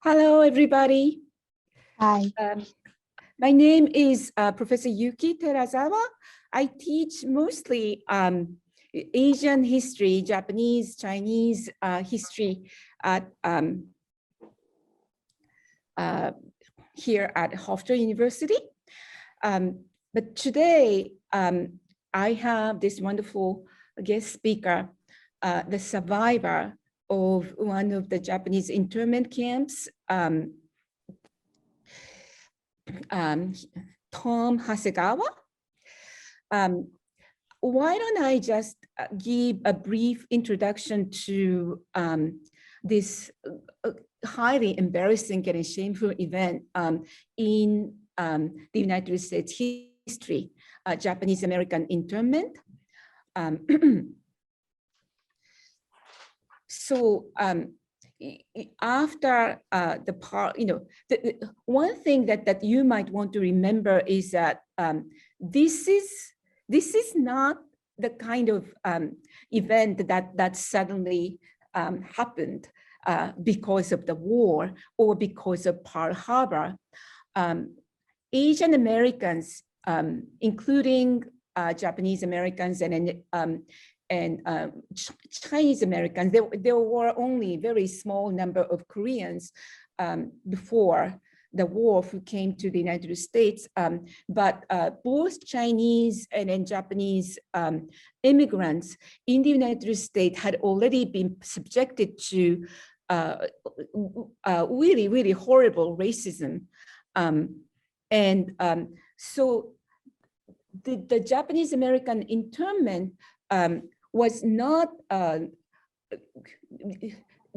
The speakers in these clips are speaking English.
Hello, everybody. Hi. My name is Professor Yuki Terazawa. I teach mostly Asian history, Japanese, Chinese history at, here at Hofstra University. But today, I have this wonderful guest speaker, the survivor of one of the Japanese internment camps, Tom Hasegawa. Why don't I just give a brief introduction to this highly embarrassing and shameful event in the United States history, Japanese American internment. So after the part, the one thing that you might want to remember is that this is not the kind of event that suddenly happened because of the war or because of Pearl Harbor. Asian Americans, including Japanese Americans and Chinese Americans, there were only a very small number of Koreans before the war who came to the United States, but both Chinese and Japanese immigrants in the United States had already been subjected to really, really horrible racism. So the Japanese American internment was not,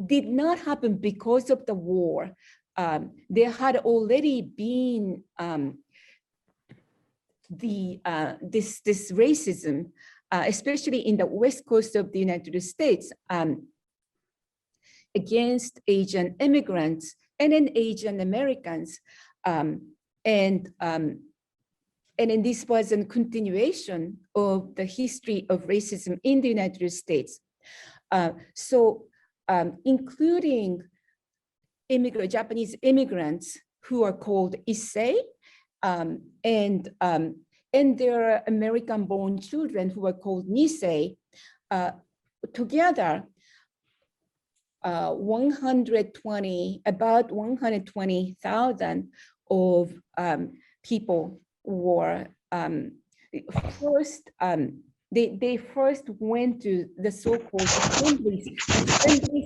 did not happen because of the war. There had already been this racism, especially in the West Coast of the United States, against Asian immigrants and then Asian Americans. And then this was a continuation of the history of racism in the United States. Including Japanese immigrants who are called Issei, and their American-born children who are called Nisei, together about 120,000 of people were first, they first went to the so-called assembly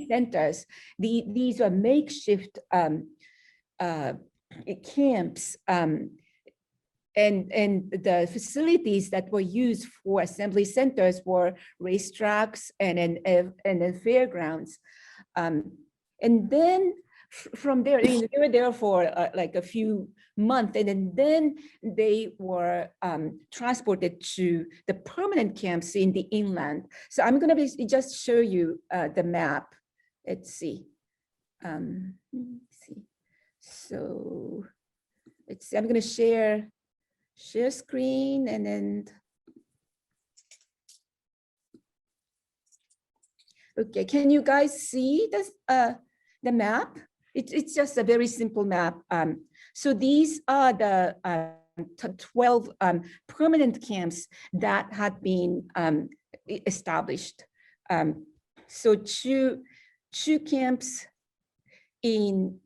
centers. These are makeshift camps, and the facilities that were used for assembly centers were racetracks and then fairgrounds. And then from there, they were there for like a few months, and then they were transported to the permanent camps in the inland. So I'm going to just show you the map. Let's see. So let's see. I'm going to share screen, and then okay. Can you guys see this? The map? It's just a very simple map. So these are the 12 permanent camps that had been established. So two camps in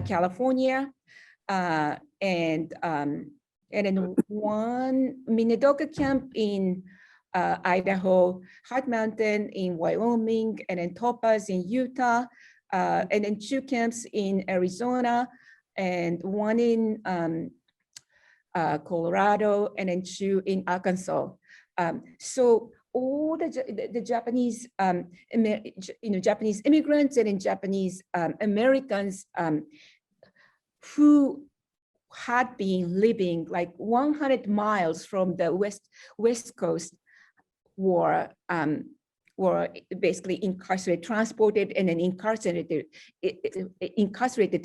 California, and then one Minidoka camp in Idaho, Hart Mountain in Wyoming, and then Topaz in Utah, and then two camps in Arizona, and one in Colorado, and then two in Arkansas. So all the Japanese, Japanese immigrants and then Japanese Americans who had been living like 100 miles from the West Coast were basically incarcerated, transported, and then incarcerated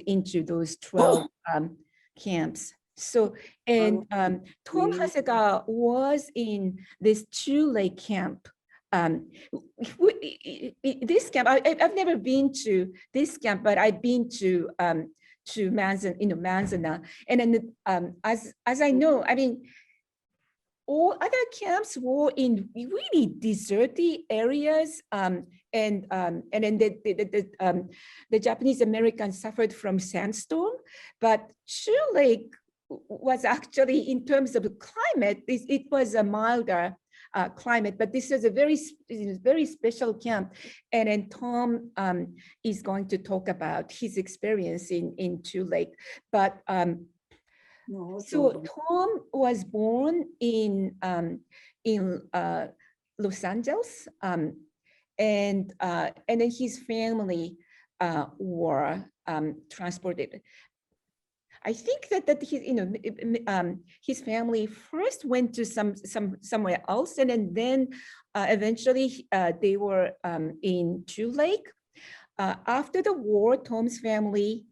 into those 12 camps. So, and Tom Hasegawa was in this Tule Lake camp this camp, I've never been to this camp, but I've been to Manzanar, and then as I know, I mean, all other camps were in really deserty areas, and then the Japanese Americans suffered from sandstorm, but Tule Lake was actually, in terms of climate, it was a milder climate, but this is a very special camp. And then Tom is going to talk about his experience in Tule Lake. But so Tom was born in Los Angeles, and then his family were transported. I think that his family first went to somewhere else, and then eventually they were in Tule Lake. After the war, Tom's family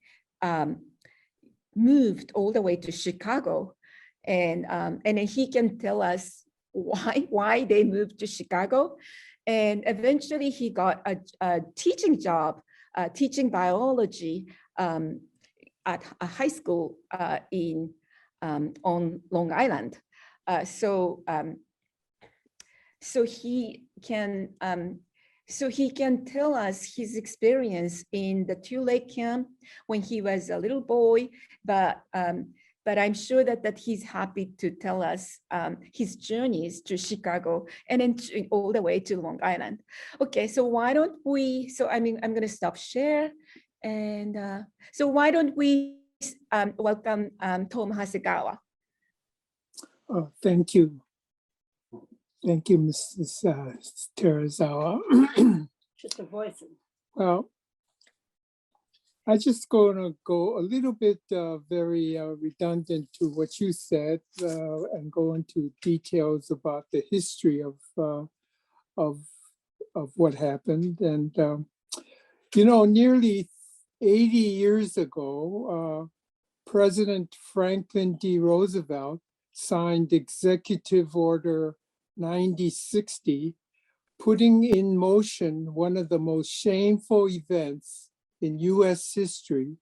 moved all the way to Chicago, and then he can tell us why they moved to Chicago. And eventually he got a teaching job, teaching biology at a high school on Long Island. So he can tell us his experience in the Tule Lake camp when he was a little boy, but I'm sure that he's happy to tell us his journeys to Chicago and then all the way to Long Island. Okay, so why don't we, I'm gonna stop share. And so why don't we welcome Tom Hasegawa. Oh, thank you. Thank you, Mrs. Terazawa. Just a voice. Well, I just going to go a little bit very redundant to what you said and go into details about the history of what happened. And nearly 80 years ago, President Franklin D. Roosevelt signed Executive Order 9060, putting in motion one of the most shameful events in US history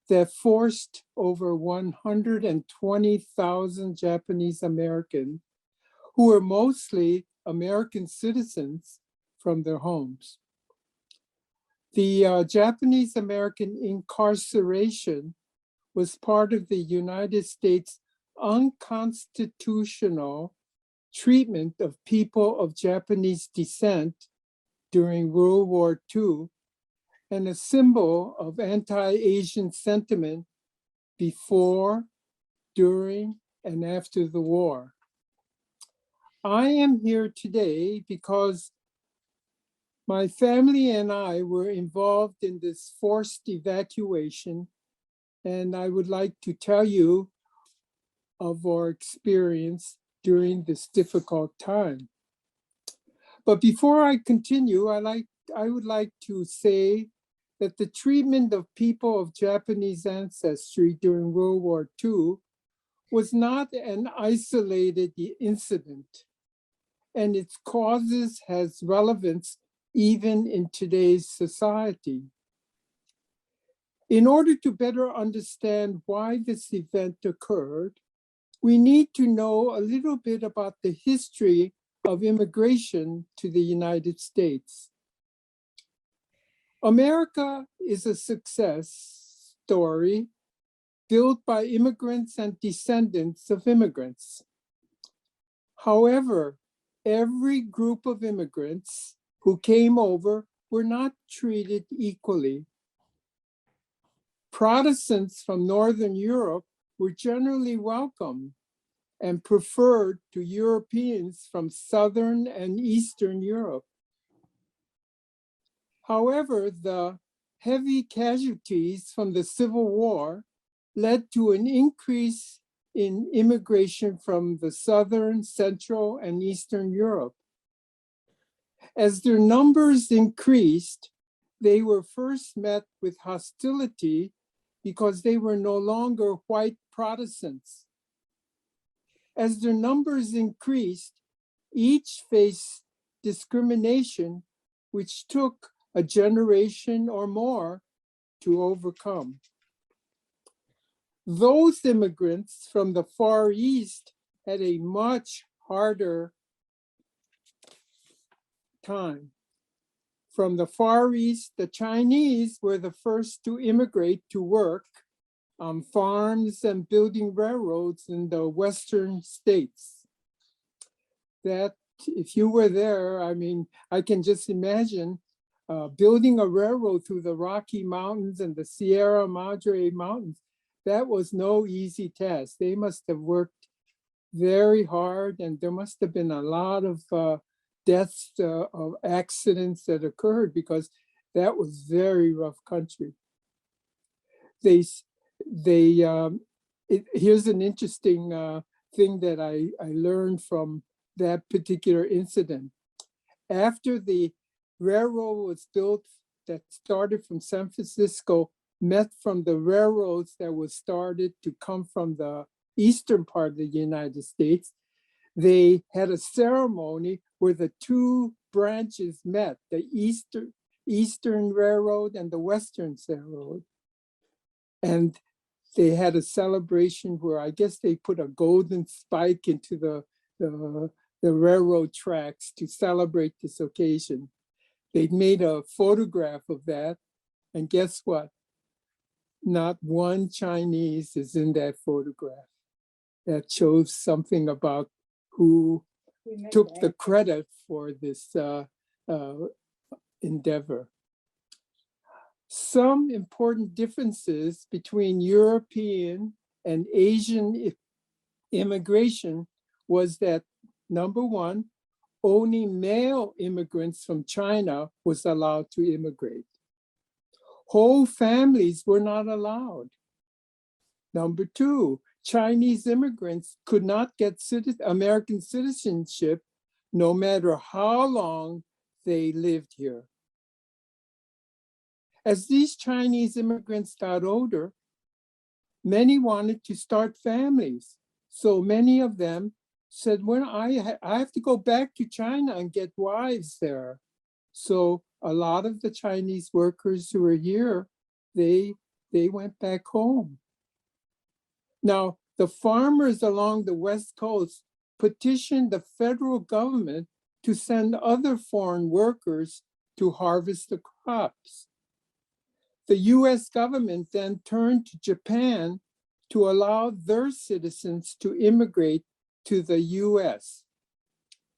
that forced over 120,000 Japanese Americans, who were mostly American citizens, from their homes. The Japanese American incarceration was part of the United States' unconstitutional treatment of people of Japanese descent during World War II, and a symbol of anti-Asian sentiment before, during, and after the war. I am here today because my family and I were involved in this forced evacuation, and I would like to tell you of our experience during this difficult time. But before I continue, I would like to say that the treatment of people of Japanese ancestry during World War II was not an isolated incident, and its causes has relevance even in today's society. In order to better understand why this event occurred, we need to know a little bit about the history of immigration to the United States. America is a success story built by immigrants and descendants of immigrants. However, every group of immigrants who came over were not treated equally. Protestants from Northern Europe were generally welcome and preferred to Europeans from Southern and Eastern Europe. However, the heavy casualties from the Civil War led to an increase in immigration from the Southern, Central, and Eastern Europe. As their numbers increased, they were first met with hostility because they were no longer white Protestants. As their numbers increased, each faced discrimination, which took a generation or more to overcome. Those immigrants from the Far East had a much harder time. From the Far East, the Chinese were the first to immigrate to work on farms and building railroads in the Western states. That, if you were there, I mean, I can just imagine building a railroad through the Rocky Mountains and the Sierra Madre Mountains. That was no easy task. They must have worked very hard, and there must have been a lot of deaths of accidents that occurred because that was very rough country. Here's an interesting thing that I learned from that particular incident. After the railroad was built that started from San Francisco, met from the railroads that was started to come from the eastern part of the United States, they had a ceremony where the two branches met, the Eastern Railroad and the Western Railroad. And they had a celebration where I guess they put a golden spike into the railroad tracks to celebrate this occasion. They made a photograph of that, and guess what? Not one Chinese is in that photograph. That shows something about who took the credit for this endeavor. Some important differences between European and Asian immigration was that, number one, only male immigrants from China was allowed to immigrate. Whole families were not allowed. Number two, Chinese immigrants could not get American citizenship no matter how long they lived here. As these Chinese immigrants got older, many wanted to start families. So many of them said, well, I have to go back to China and get wives there. So a lot of the Chinese workers who were here, they went back home. Now, the farmers along the West Coast petitioned the federal government to send other foreign workers to harvest the crops. The US government then turned to Japan to allow their citizens to immigrate to the US.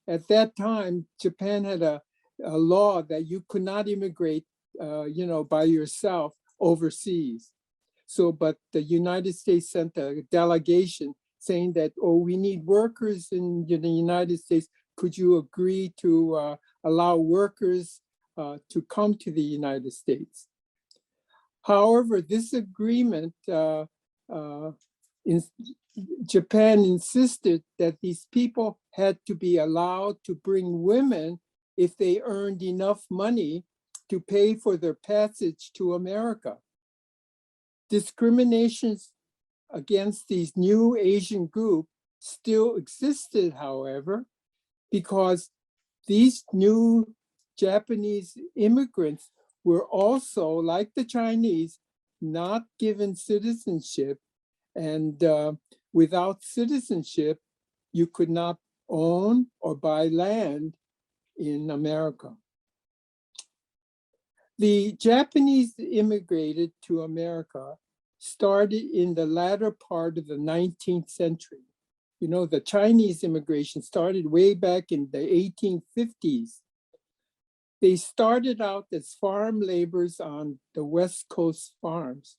At that time, Japan had a law that you could not immigrate by yourself overseas. So, but the United States sent a delegation saying that, oh, we need workers in the United States. Could you agree to allow workers to come to the United States? However, this agreement, Japan insisted that these people had to be allowed to bring women if they earned enough money to pay for their passage to America. Discriminations against these new Asian group still existed, however, because these new Japanese immigrants were also, like the Chinese, not given citizenship. And without citizenship, you could not own or buy land in America. The Japanese immigrated to America started in the latter part of the 19th century. You know, the Chinese immigration started way back in the 1850s. They started out as farm laborers on the West Coast farms.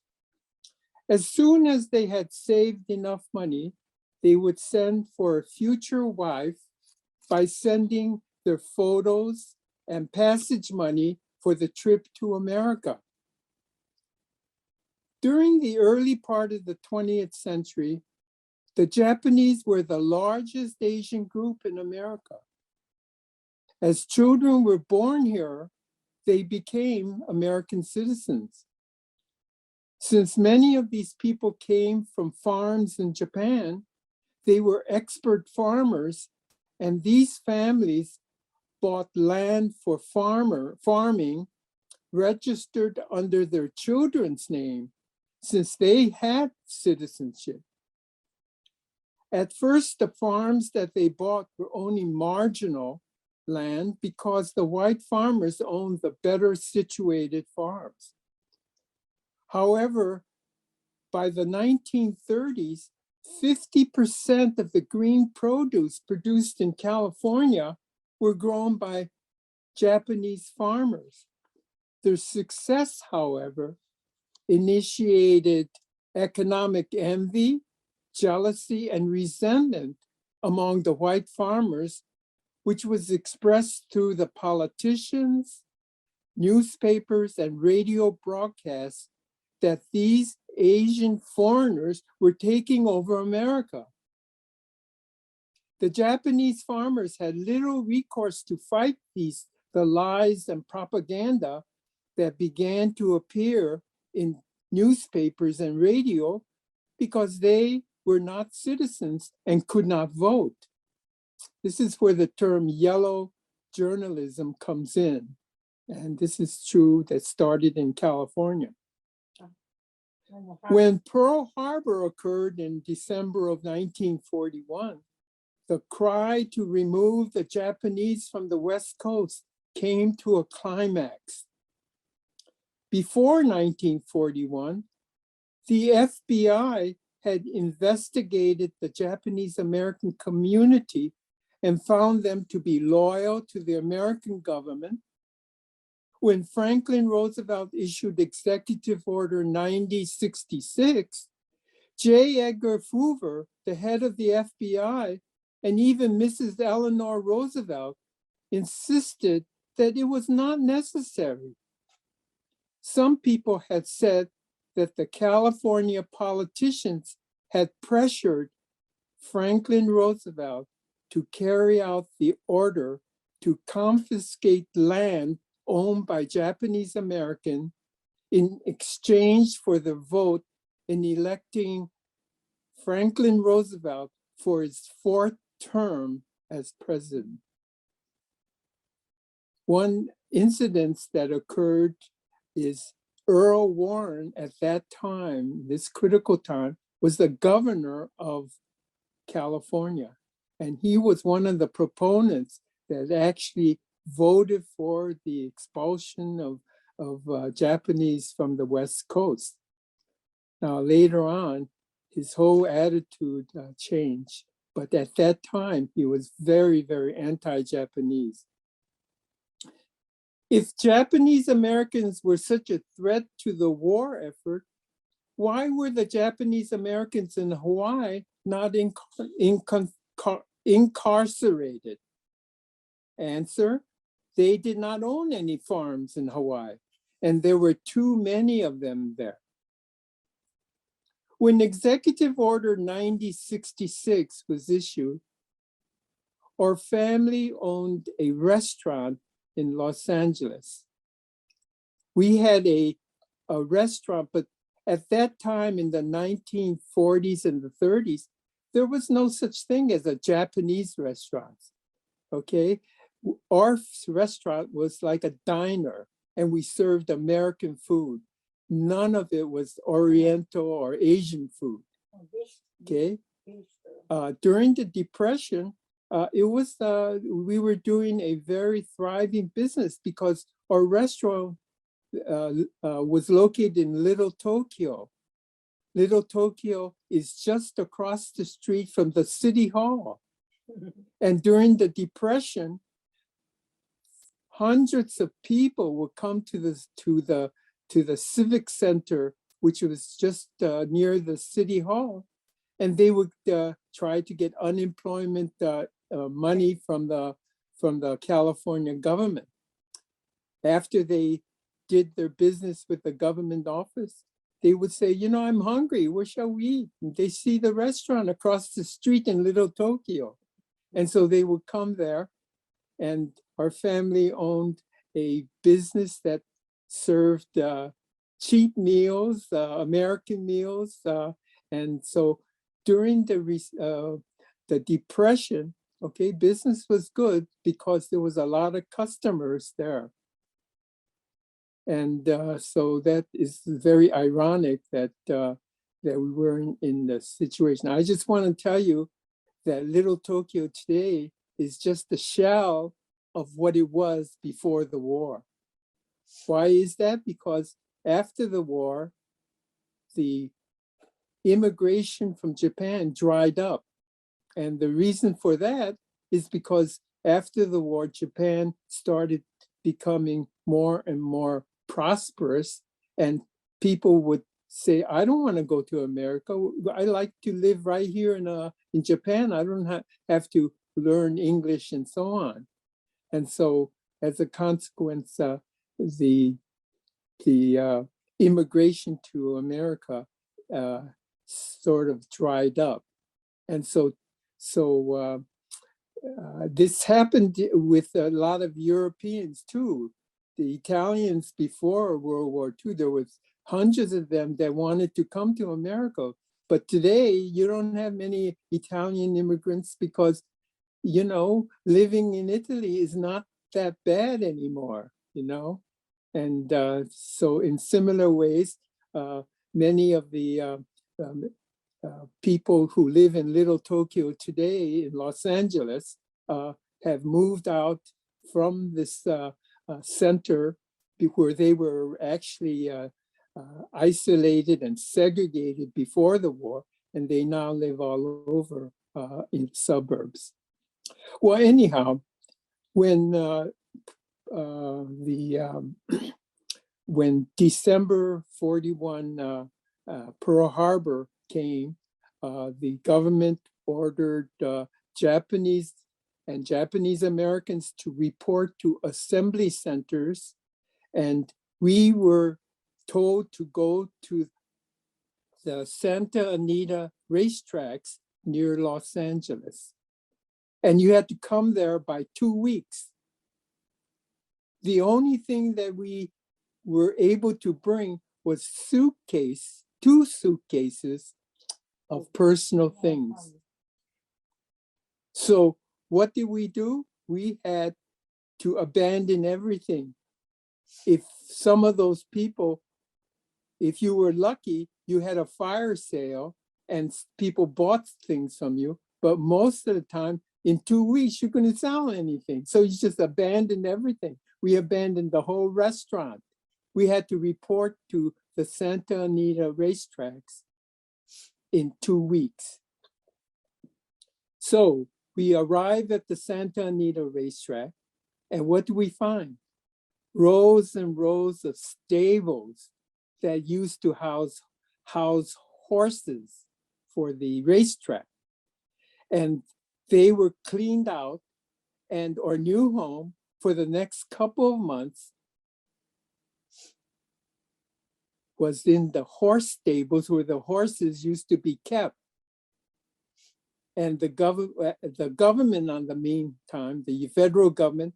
As soon as they had saved enough money, they would send for a future wife by sending their photos and passage money for the trip to America. During the early part of the 20th century, the Japanese were the largest Asian group in America. As children were born here, they became American citizens. Since many of these people came from farms in Japan, they were expert farmers, and these families bought land for farming registered under their children's name since they had citizenship. At first, the farms that they bought were only marginal land because the white farmers owned the better situated farms. However, by the 1930s, 50% of the green produce produced in California were grown by Japanese farmers. Their success, however, initiated economic envy, jealousy, and resentment among the white farmers, which was expressed through the politicians, newspapers, and radio broadcasts that these Asian foreigners were taking over America. The Japanese farmers had little recourse to fight the lies and propaganda that began to appear in newspapers and radio because they were not citizens and could not vote. This is where the term yellow journalism comes in. And this is true that started in California. When Pearl Harbor occurred in December of 1941, the cry to remove the Japanese from the West Coast came to a climax. Before 1941, the FBI had investigated the Japanese American community and found them to be loyal to the American government. When Franklin Roosevelt issued Executive Order 9066, J. Edgar Hoover, the head of the FBI, and even Mrs. Eleanor Roosevelt insisted that it was not necessary. Some people had said that the California politicians had pressured Franklin Roosevelt to carry out the order to confiscate land owned by Japanese American in exchange for the vote in electing Franklin Roosevelt for his fourth term as president. One incident that occurred is Earl Warren at that time, this critical time, was the governor of California. And he was one of the proponents that actually voted for the expulsion of Japanese from the West Coast. Now, later on, his whole attitude changed. But at that time, he was very, very anti-Japanese. If Japanese Americans were such a threat to the war effort, why were the Japanese Americans in Hawaii not incarcerated? Answer, they did not own any farms in Hawaii, and there were too many of them there. When Executive Order 9066 was issued, our family owned a restaurant in Los Angeles. We had a restaurant, but at that time in the 1940s and the 30s, there was no such thing as a Japanese restaurant, okay? Our restaurant was like a diner and we served American food. None of it was Oriental or Asian food, okay? During the Depression, we were doing a very thriving business because our restaurant was located in Little Tokyo. Little Tokyo is just across the street from the city hall. And during the Depression, hundreds of people would come to the civic center, which was just near the city hall, and they would try to get unemployment money from the California government. After they did their business with the government office, they would say, you know, I'm hungry, where shall we eat? And they see the restaurant across the street in Little Tokyo. And so they would come there, and our family owned a business that served cheap meals, American meals. And so during the Depression, Okay, business was good because there was a lot of customers there. And so that is very ironic that that we were in the situation. I just want to tell you that Little Tokyo today is just a shell of what it was before the war. Why is that? Because after the war, the immigration from Japan dried up. And the reason for that is because after the war, Japan started becoming more and more prosperous, and people would say, I don't want to go to America. I like to live right here in Japan. I don't have to learn English and so on. And so as a consequence, the immigration to America sort of dried up. And so this happened with a lot of Europeans too. The Italians before World War II, there was hundreds of them that wanted to come to America. But today you don't have many Italian immigrants because, you know, living in Italy is not that bad anymore, you know? And so in similar ways, many of the people who live in Little Tokyo today in Los Angeles have moved out from this center where they were actually isolated and segregated before the war, and they now live all over in suburbs. Well, anyhow, when when December 41 Pearl Harbor came, the government ordered Japanese and Japanese Americans to report to assembly centers, and we were told to go to the Santa Anita racetracks near Los Angeles. And you had to come there by 2 weeks. The only thing that we were able to bring was two suitcases of personal things. So what did we do? We had to abandon everything. If some of those people, if you were lucky, you had a fire sale and people bought things from you, but most of the time, in 2 weeks, you couldn't sell anything. So you just abandoned everything. We abandoned the whole restaurant. We had to report to the Santa Anita racetracks in 2 weeks. So we arrived at the Santa Anita racetrack, and what do we find? Rows and rows of stables that used to house horses for the racetrack. And they were cleaned out, and our new home for the next couple of months was in the horse stables where the horses used to be kept. And the government on the meantime, the federal government,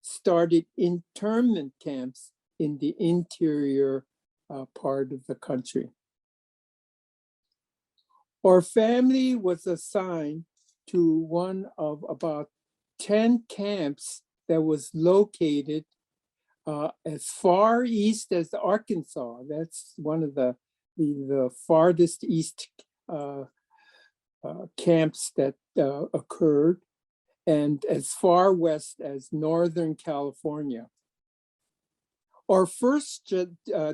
started internment camps in the interior part of the country. Our family was assigned to one of about 10 camps that was located as far east as Arkansas. That's one of the farthest east camps that occurred, and as far west as Northern California. Our first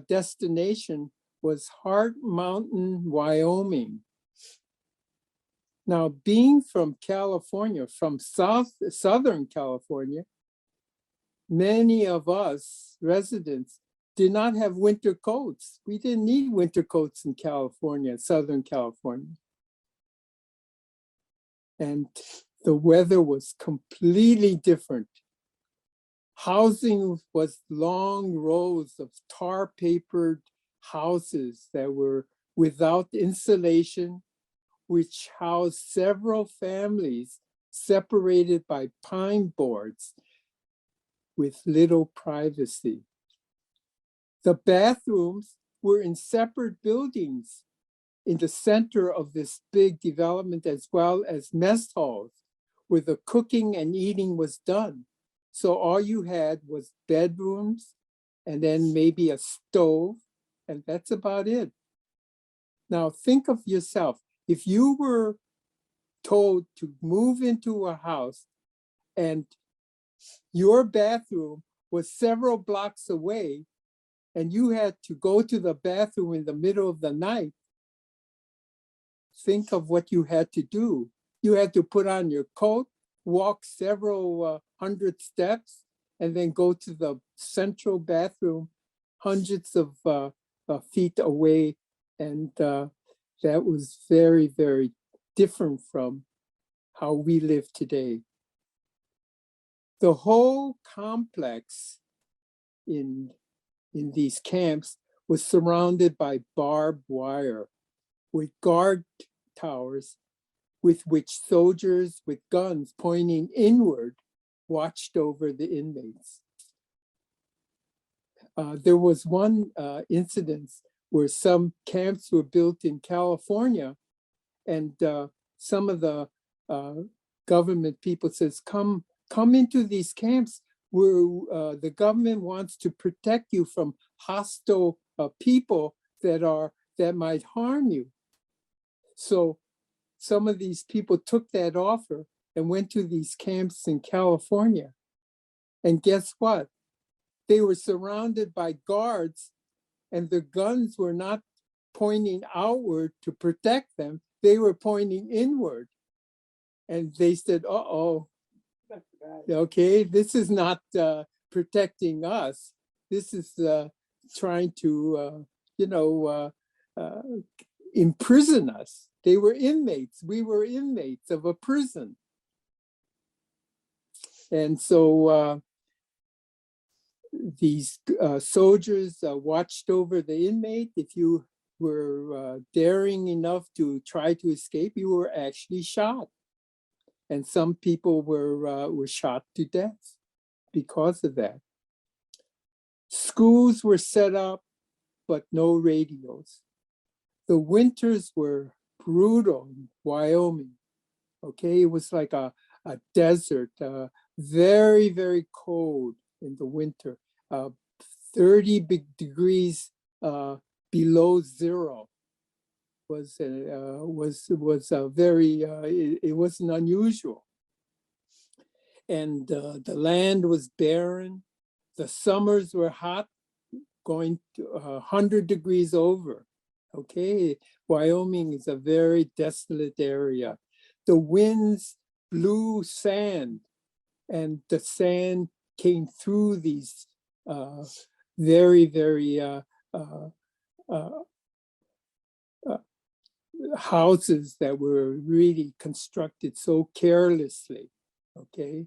destination was Hart Mountain, Wyoming. Now, being from California, from Southern California, many of us residents did not have winter coats. We didn't need winter coats in California, Southern California. And the weather was completely different. Housing was long rows of tar-papered houses that were without insulation, which housed several families separated by pine boards with little privacy. The bathrooms were in separate buildings in the center of this big development, as well as mess halls, where the cooking and eating was done. So all you had was bedrooms and then maybe a stove, and that's about it. Now think of yourself. If you were told to move into a house and your bathroom was several blocks away and you had to go to the bathroom in the middle of the night, think of what you had to do. You had to put on your coat, walk several hundred steps, and then go to the central bathroom hundreds of feet away. And that was very, very different from how we live today. The whole complex in these camps was surrounded by barbed wire with guard towers with which soldiers with guns pointing inward watched over the inmates. There was one incident where some camps were built in California, and some of the government people says, come into these camps where the government wants to protect you from hostile people that might harm you. So some of these people took that offer and went to these camps in California. And guess what? They were surrounded by guards, and the guns were not pointing outward to protect them. They were pointing inward. And they said, uh-oh, okay, this is not protecting us. This is trying to, imprison us. They were inmates. We were inmates of a prison. And so these soldiers watched over the inmate. If you were daring enough to try to escape, you were actually shot. And some people were shot to death because of that. Schools were set up, but no radios. The winters were brutal in Wyoming. Okay, it was like a desert, very, very cold in the winter, 30 degrees below zero. Was very, it wasn't unusual. And the land was barren. The summers were hot, going to 100 degrees over. Okay, Wyoming is a very desolate area. The winds blew sand, and the sand came through these very, very houses that were really constructed so carelessly, okay?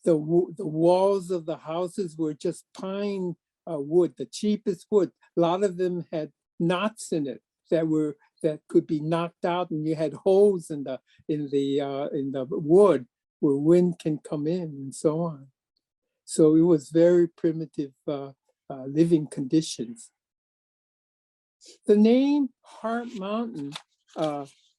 The walls of the houses were just pine wood, the cheapest wood. A lot of them had knots in it that could be knocked out, and you had holes in the wood where wind can come in and so on. So it was very primitive living conditions. The name Hart Mountain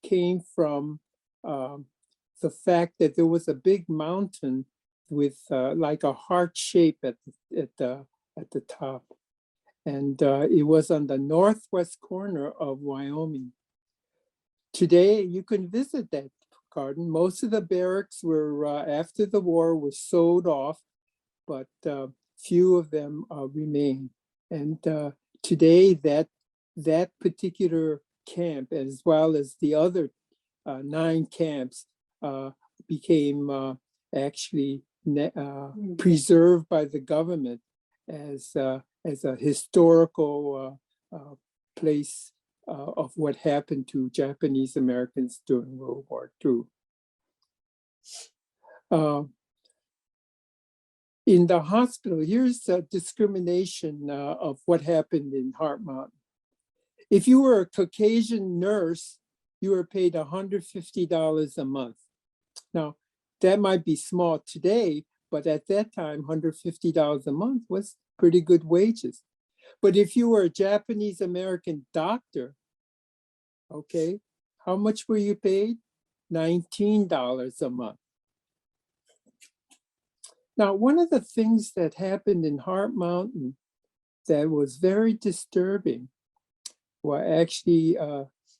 came from the fact that there was a big mountain with like a heart shape at the top, and it was on the northwest corner of Wyoming. Today, you can visit that garden. Most of the barracks were after the war was sold off, but few of them remain. And today, that particular camp, as well as the other 9 camps, became actually preserved by the government as a historical place of what happened to Japanese Americans during World War II. In the hospital, here's a discrimination of what happened in Hart Mountain. If you were a Caucasian nurse, you were paid $150 a month. Now, that might be small today, but at that time, $150 a month was pretty good wages. But if you were a Japanese American doctor, okay, how much were you paid? $19 a month. Now, one of the things that happened in Hart Mountain that was very disturbing, well, actually,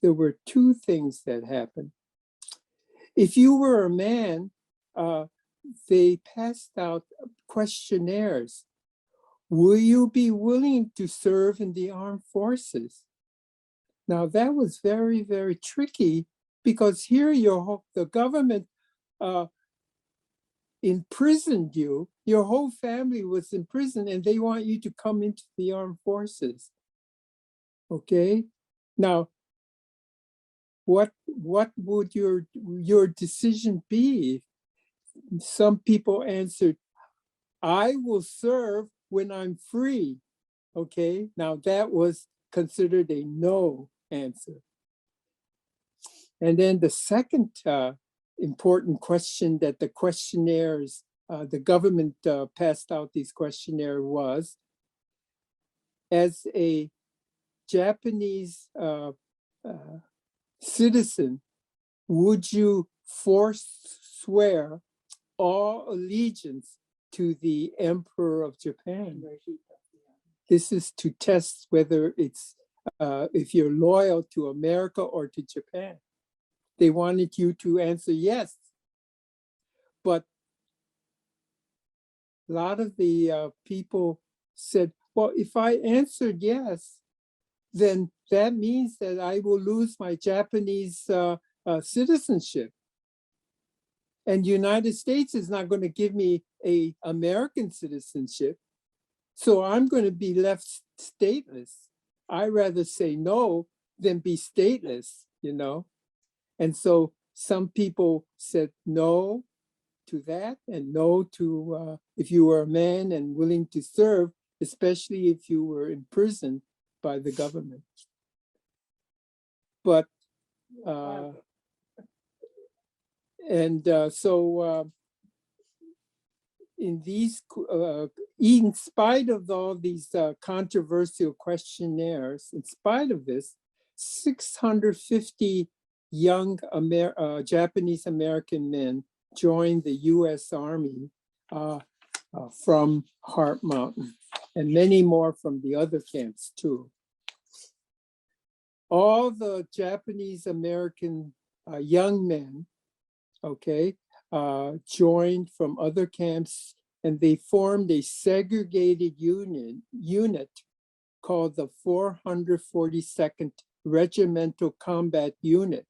there were two things that happened. If you were a man, they passed out questionnaires. Will you be willing to serve in the armed forces? Now, that was very, very tricky because here the government imprisoned you. Your whole family was in prison and they want you to come into the armed forces. Okay? Now, what would your decision be? Some people answered, I will serve when I'm free. Okay, now that was considered a no answer. And then the second important question that the questionnaires, the government passed out these questionnaires was, as a Japanese citizen, would you forswear all allegiance to the Emperor of Japan? This is to test whether it's if you're loyal to America or to Japan. They wanted you to answer yes. But a lot of the people said, well, if I answered yes, then that means that I will lose my Japanese citizenship. And the United States is not going to give me an American citizenship. So I'm going to be left stateless. I'd rather say no than be stateless, you know? And so some people said no to that and no to if you were a man and willing to serve, especially if you were imprisoned by the government. But, in these, in spite of all these controversial questionnaires, in spite of this, 650 young Japanese American men joined the US Army from Hart Mountain, and many more from the other camps too. All the Japanese American young men, okay, joined from other camps, and they formed a segregated unit called the 442nd Regimental Combat Unit.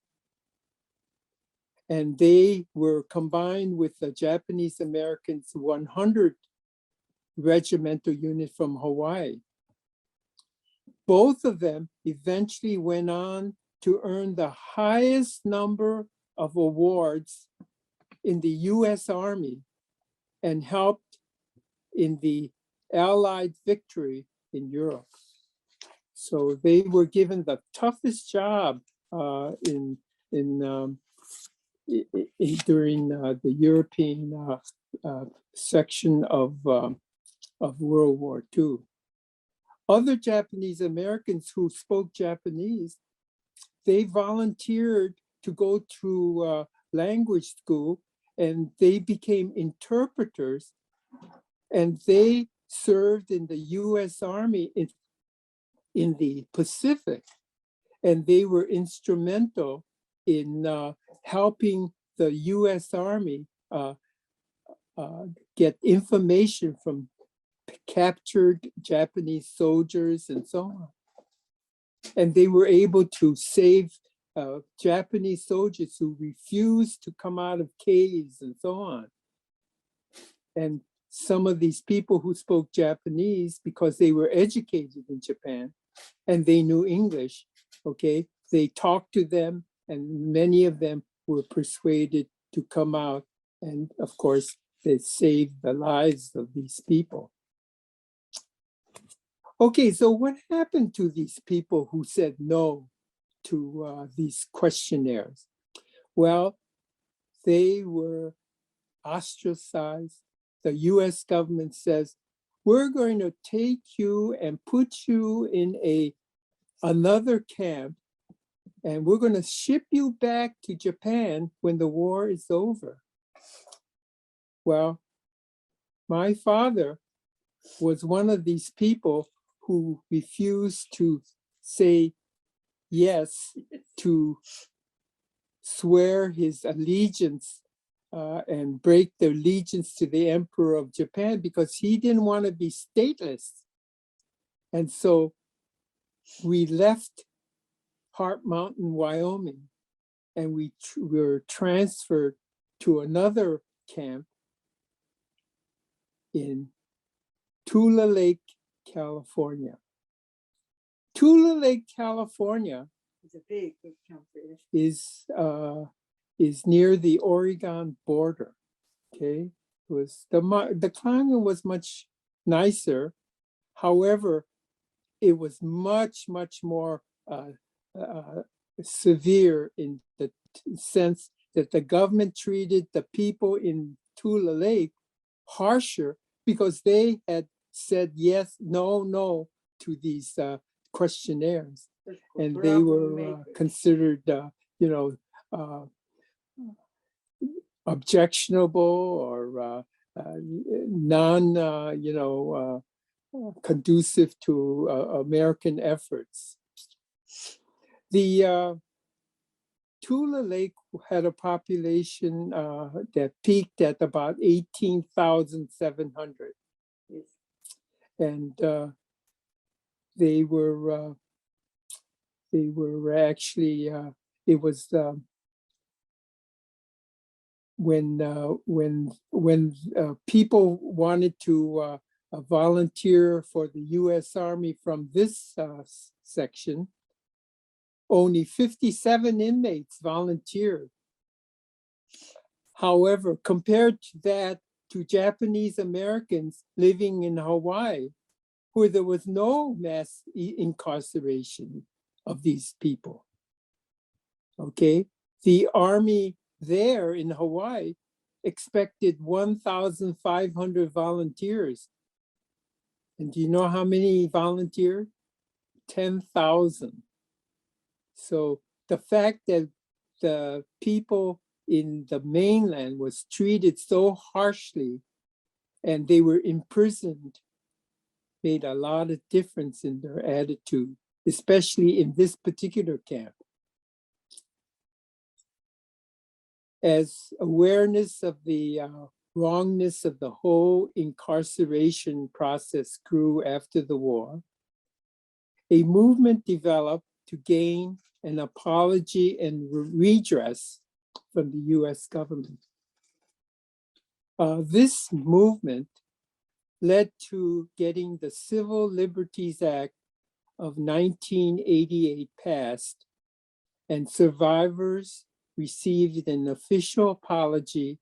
And they were combined with the Japanese Americans 100 Regimental Unit from Hawaii. Both of them eventually went on to earn the highest number of awards in the US Army and helped in the Allied victory in Europe. So they were given the toughest job during the European section of World War II. Other Japanese Americans who spoke Japanese, they volunteered to go to language school, and they became interpreters, and they served in the US Army in the Pacific, and they were instrumental in helping the US Army get information from captured Japanese soldiers and so on. And they were able to save Japanese soldiers who refused to come out of caves and so on. And some of these people who spoke Japanese, because they were educated in Japan and they knew English, okay, they talked to them, and many of them were persuaded to come out. And of course, they saved the lives of these people. Okay, so what happened to these people who said no to these questionnaires? Well, they were ostracized. The US government says, we're going to take you and put you in another camp, and we're going to ship you back to Japan when the war is over. Well, My father was one of these people who refused to say yes to swear his allegiance and break the allegiance to the Emperor of Japan because he didn't want to be stateless. And so we left Hart Mountain, Wyoming, and we were transferred to another camp in Tule Lake, California. Tule Lake, California It's a big country. is near the Oregon border. Okay, it was the climate was much nicer. However, it was much more severe in the sense that the government treated the people in Tule Lake harsher because they had said yes, no to these questionnaires, and they were considered, objectionable or non, conducive to American efforts. The Tule Lake had a population that peaked at about 18,700. Yes. And they were actually, it was when people wanted to volunteer for the U.S. Army from this section, only 57 inmates volunteered. However, compared to that, to Japanese Americans living in Hawaii, where there was no mass incarceration of these people, okay? The Army there in Hawaii expected 1,500 volunteers. And do you know how many volunteered? 10,000. So the fact that the people in the mainland was treated so harshly and they were imprisoned made a lot of difference in their attitude, especially in this particular camp. As awareness of the wrongness of the whole incarceration process grew after the war, a movement developed to gain an apology and redress from the US government. This movement led to getting the Civil Liberties Act of 1988 passed, and survivors received an official apology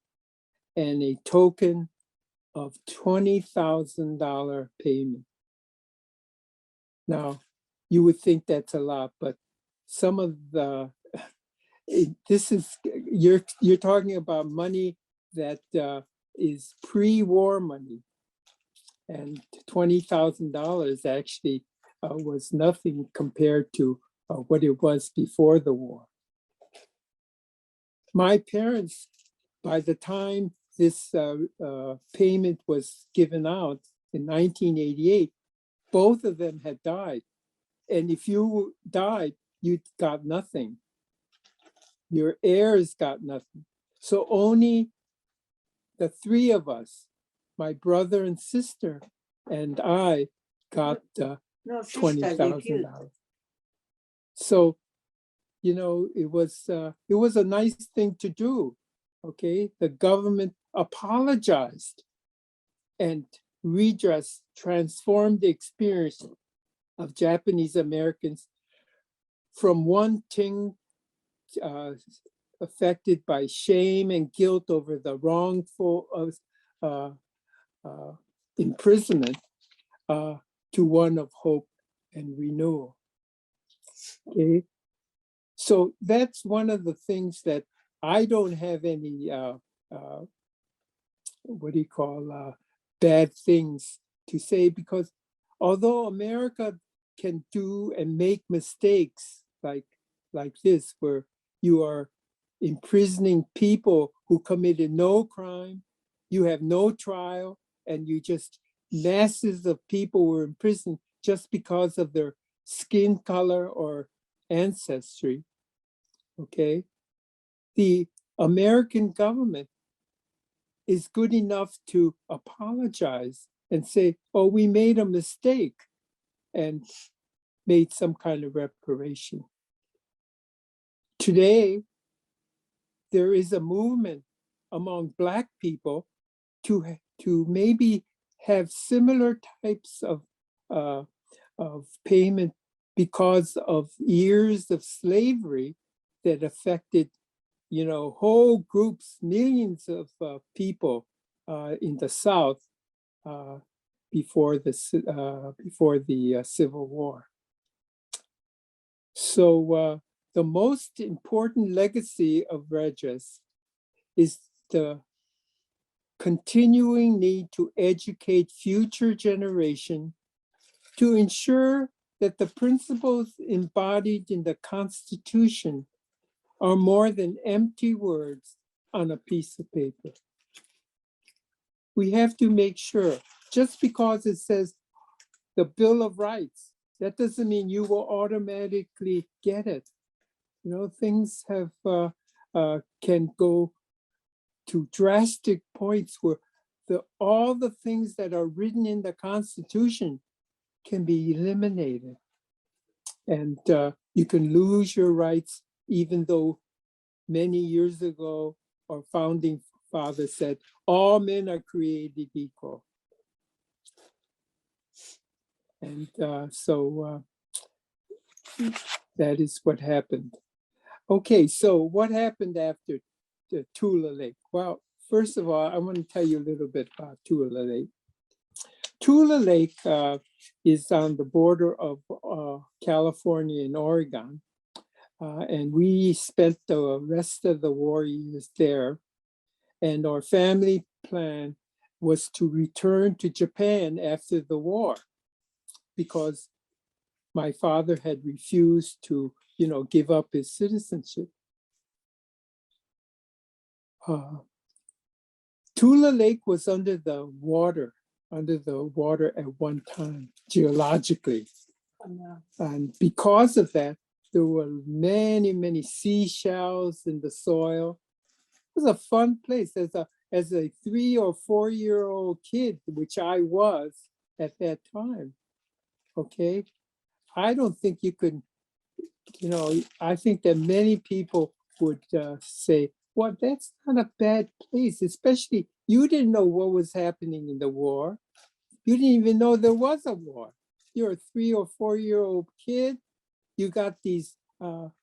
and a token of $20,000 payment. Now, you would think that's a lot, but some of the, this is, you're talking about money that is pre-war money, and $20,000 actually was nothing compared to what it was before the war. My parents, by the time this payment was given out in 1988, both of them had died. And if you died, you got nothing. Your heirs got nothing. So only the three of us, my brother and sister, and I got $20,000. So, you know, it was a nice thing to do. Okay, the government apologized and redressed, transformed the experience of Japanese Americans from one thing affected by shame and guilt over the wrongful imprisonment to one of hope and renewal. Okay, so that's one of the things that I don't have any bad things to say, because although America can do and make mistakes like this, where you are imprisoning people who committed no crime, you have no trial, and you just, masses of people were in prison just because of their skin color or ancestry, okay? The American government is good enough to apologize and say, oh, we made a mistake, and made some kind of reparation. Today, there is a movement among Black people to maybe have similar types of payment because of years of slavery that affected, you know, whole groups, millions of people in the South before the Civil War. So the most important legacy of Regis is the continuing need to educate future generation to ensure that the principles embodied in the Constitution are more than empty words on a piece of paper. We have to make sure, just because it says the Bill of Rights, that doesn't mean you will automatically get it. You know, things have can go to drastic points where all the things that are written in the Constitution can be eliminated. And you can lose your rights, even though many years ago, our founding father said, all men are created equal. And so that is what happened. Okay, so what happened after the Tule Lake? Well, first of all, I want to tell you a little bit about Tule Lake. Tule Lake is on the border of California and Oregon. And we spent the rest of the war years there. And our family plan was to return to Japan after the war, because my father had refused to, you know, give up his citizenship. Tule Lake was under the water at one time, geologically. And because of that, there were many, many seashells in the soil. It was a fun place. As a 3 or 4 year old kid, which I was at that time, okay? I don't think you could, you know, I think that many people would say, well, that's not a bad place, especially you didn't know what was happening in the war. You didn't even know there was a war. You're a 3 or 4 year old kid. You got these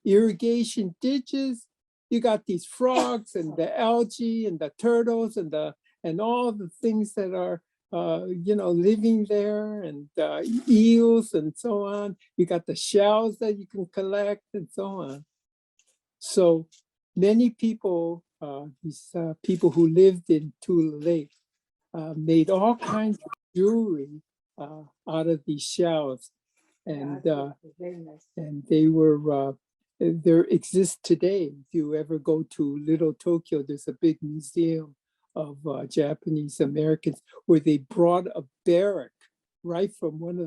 irrigation ditches. You got these frogs and the algae and the turtles and all the things that are you know, living there, and eels and so on. You got the shells that you can collect and so on. So many people, these people who lived in Tule Lake, made all kinds of jewelry out of these shells, and they were there exist today. If you ever go to Little Tokyo, there's a big museum of Japanese Americans where they brought a barrack right from one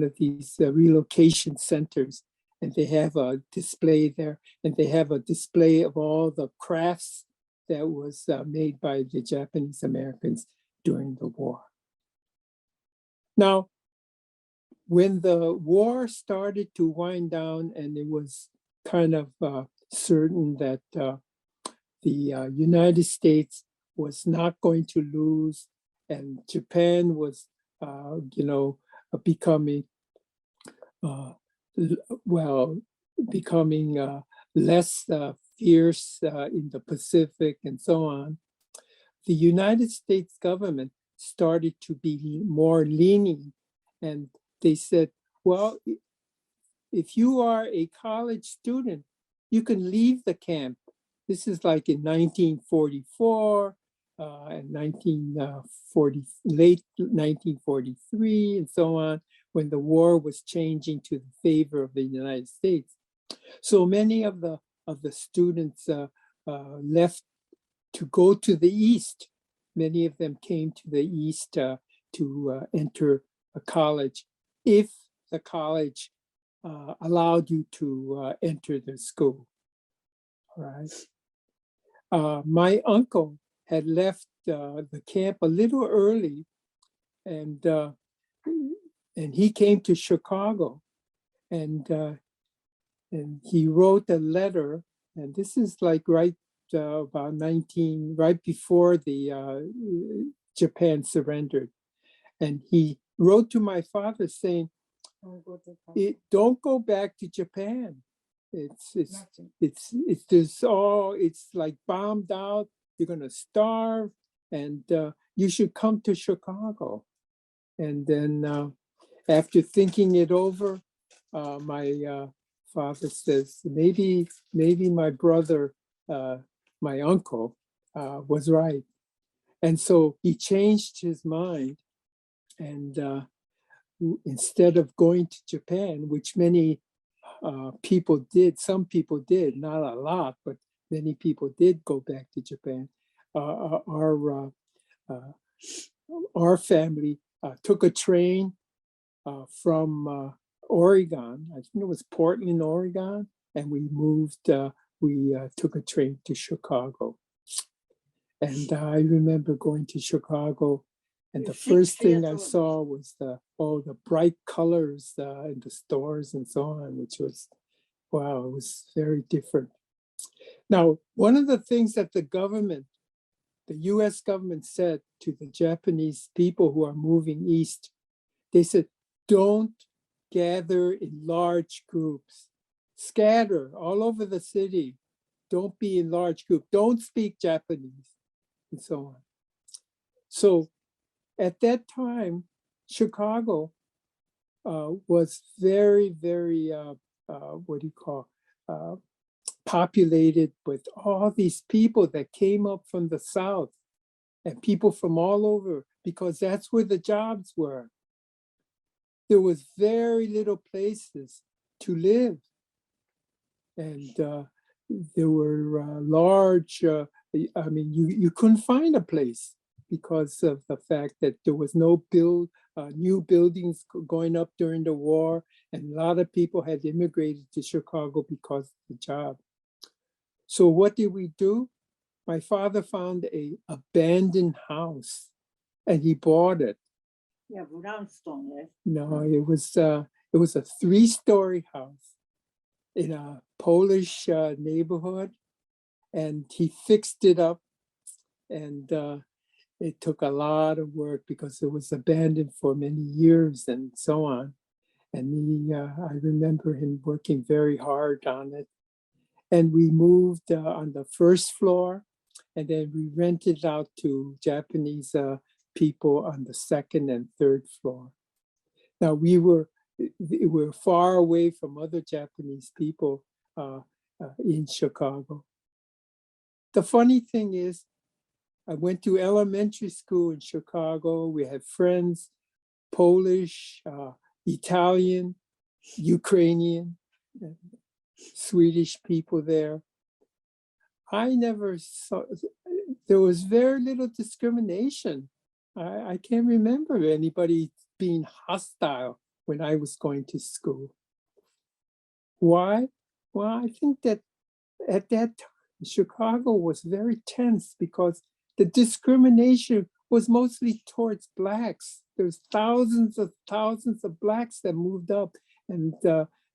of these relocation centers, and they have a display there, and they have a display of all the crafts that was made by the Japanese Americans during the war. Now, when the war started to wind down and it was kind of certain that the United States was not going to lose, and Japan was, you know, becoming, less fierce in the Pacific and so on, the United States government started to be more lenient, and they said, well, if you are a college student, you can leave the camp. This is like in 1944 and late 1943 and so on, when the war was changing to the favor of the United States. So many of the students left to go to the East many of them came to the East to enter a college, if the college allowed you to enter the school. All right. My uncle had left the camp a little early, and he came to Chicago, and he wrote a letter, and this is like right right before the Japan surrendered, and he wrote to my father saying, don't go back to Japan. It's like bombed out. You're gonna starve, and you should come to Chicago. And then after thinking it over, my father says, maybe my brother, my uncle, was right. And so he changed his mind, and instead of going to Japan, which many people did, some people did, not a lot, but many people did go back to Japan. Our family took a train from Oregon. I think it was Portland, Oregon, and we moved. We took a train to Chicago, and I remember going to Chicago, and the first thing I saw was the bright colors in the stores and so on, which was, wow, it was very different. Now, one of the things that the US government said to the Japanese people who are moving east, they said, don't gather in large groups, scatter all over the city, don't be in large groups, don't speak Japanese, and so on. So at that time, Chicago was very, very, populated with all these people that came up from the South and people from all over, because that's where the jobs were. There was very little places to live. And there were large, you couldn't find a place because of the fact that there was no new buildings going up during the war. And a lot of people had immigrated to Chicago because of the job. So what did we do? My father found an abandoned house and he bought it. Yeah, brownstone, right? No, it was a 3-story house in a Polish neighborhood, and he fixed it up, and it took a lot of work because it was abandoned for many years and so on. And I remember him working very hard on it. And we moved on the first floor, and then we rented out to Japanese people on the second and third floor. Now we were far away from other Japanese people in Chicago. The funny thing is, I went to elementary school in Chicago. We had friends, Polish, Italian, Ukrainian, Swedish people there. I never saw, there was very little discrimination. I can't remember anybody being hostile when I was going to school. Why? Well, I think that at that time, Chicago was very tense because the discrimination was mostly towards Blacks. There's thousands of Blacks that moved up, and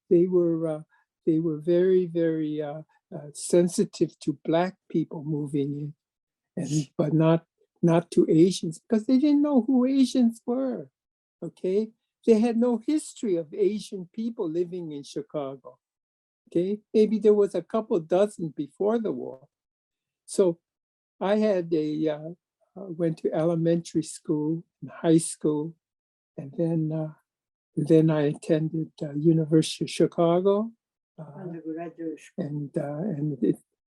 they were very, very sensitive to Black people moving in, but not to Asians, because they didn't know who Asians were. Okay, they had no history of Asian people living in Chicago. Okay, maybe there was a couple dozen before the war. So I had went to elementary school and high school, and then I attended University of Chicago,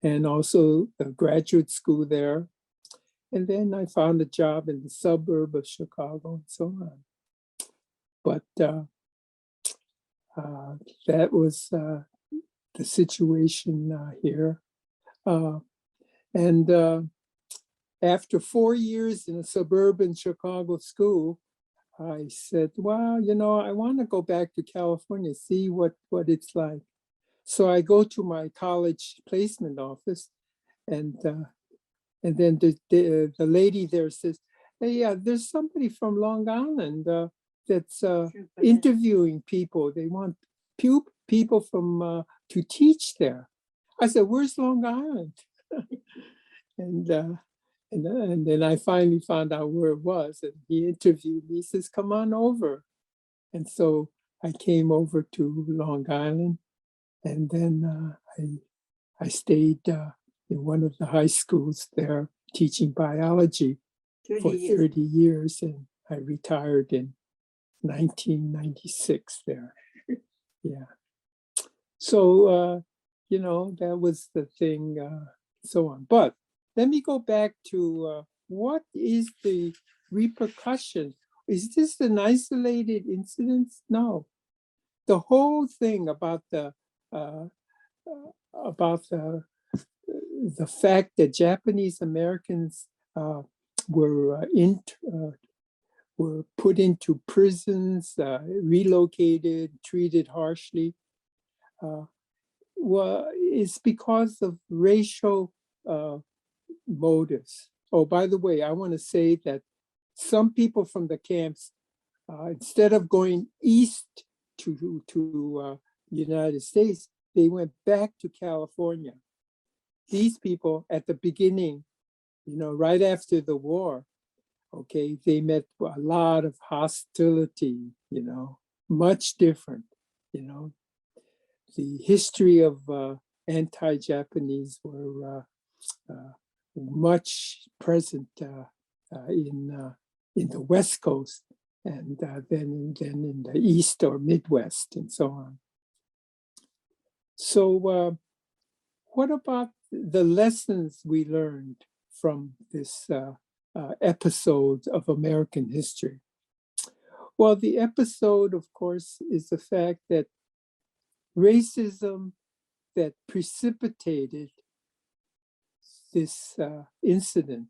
and also a graduate school there. And then I found a job in the suburb of Chicago and so on. But that was the situation here. And after 4 years in a suburban Chicago school, I said, well, I want to go back to California, see what it's like. So I go to my college placement office, and then the lady there says, hey, yeah, there's somebody from Long Island that's interviewing people. They want people from to teach there. I said, where's Long Island? And then I finally found out where it was, and he interviewed me. He says, come on over. And so I came over to Long Island, and then I stayed in one of the high schools there teaching biology for 30 years, and I retired in 1996 there. Yeah. So, that was the thing, so on. But let me go back to what is the repercussion? Is this an isolated incident? No. The whole thing about the fact that Japanese Americans were put into prisons, relocated, treated harshly, is because of racial motives. Oh, by the way, I want to say that some people from the camps, instead of going east to the United States, they went back to California. These people at the beginning, right after the war, okay, they met a lot of hostility, much different, The history of anti-Japanese were much present in the West Coast, and then in the East or Midwest, and so on. So what about the lessons we learned from this episode of American history? Well, the episode, of course, is the fact that racism that precipitated this incident,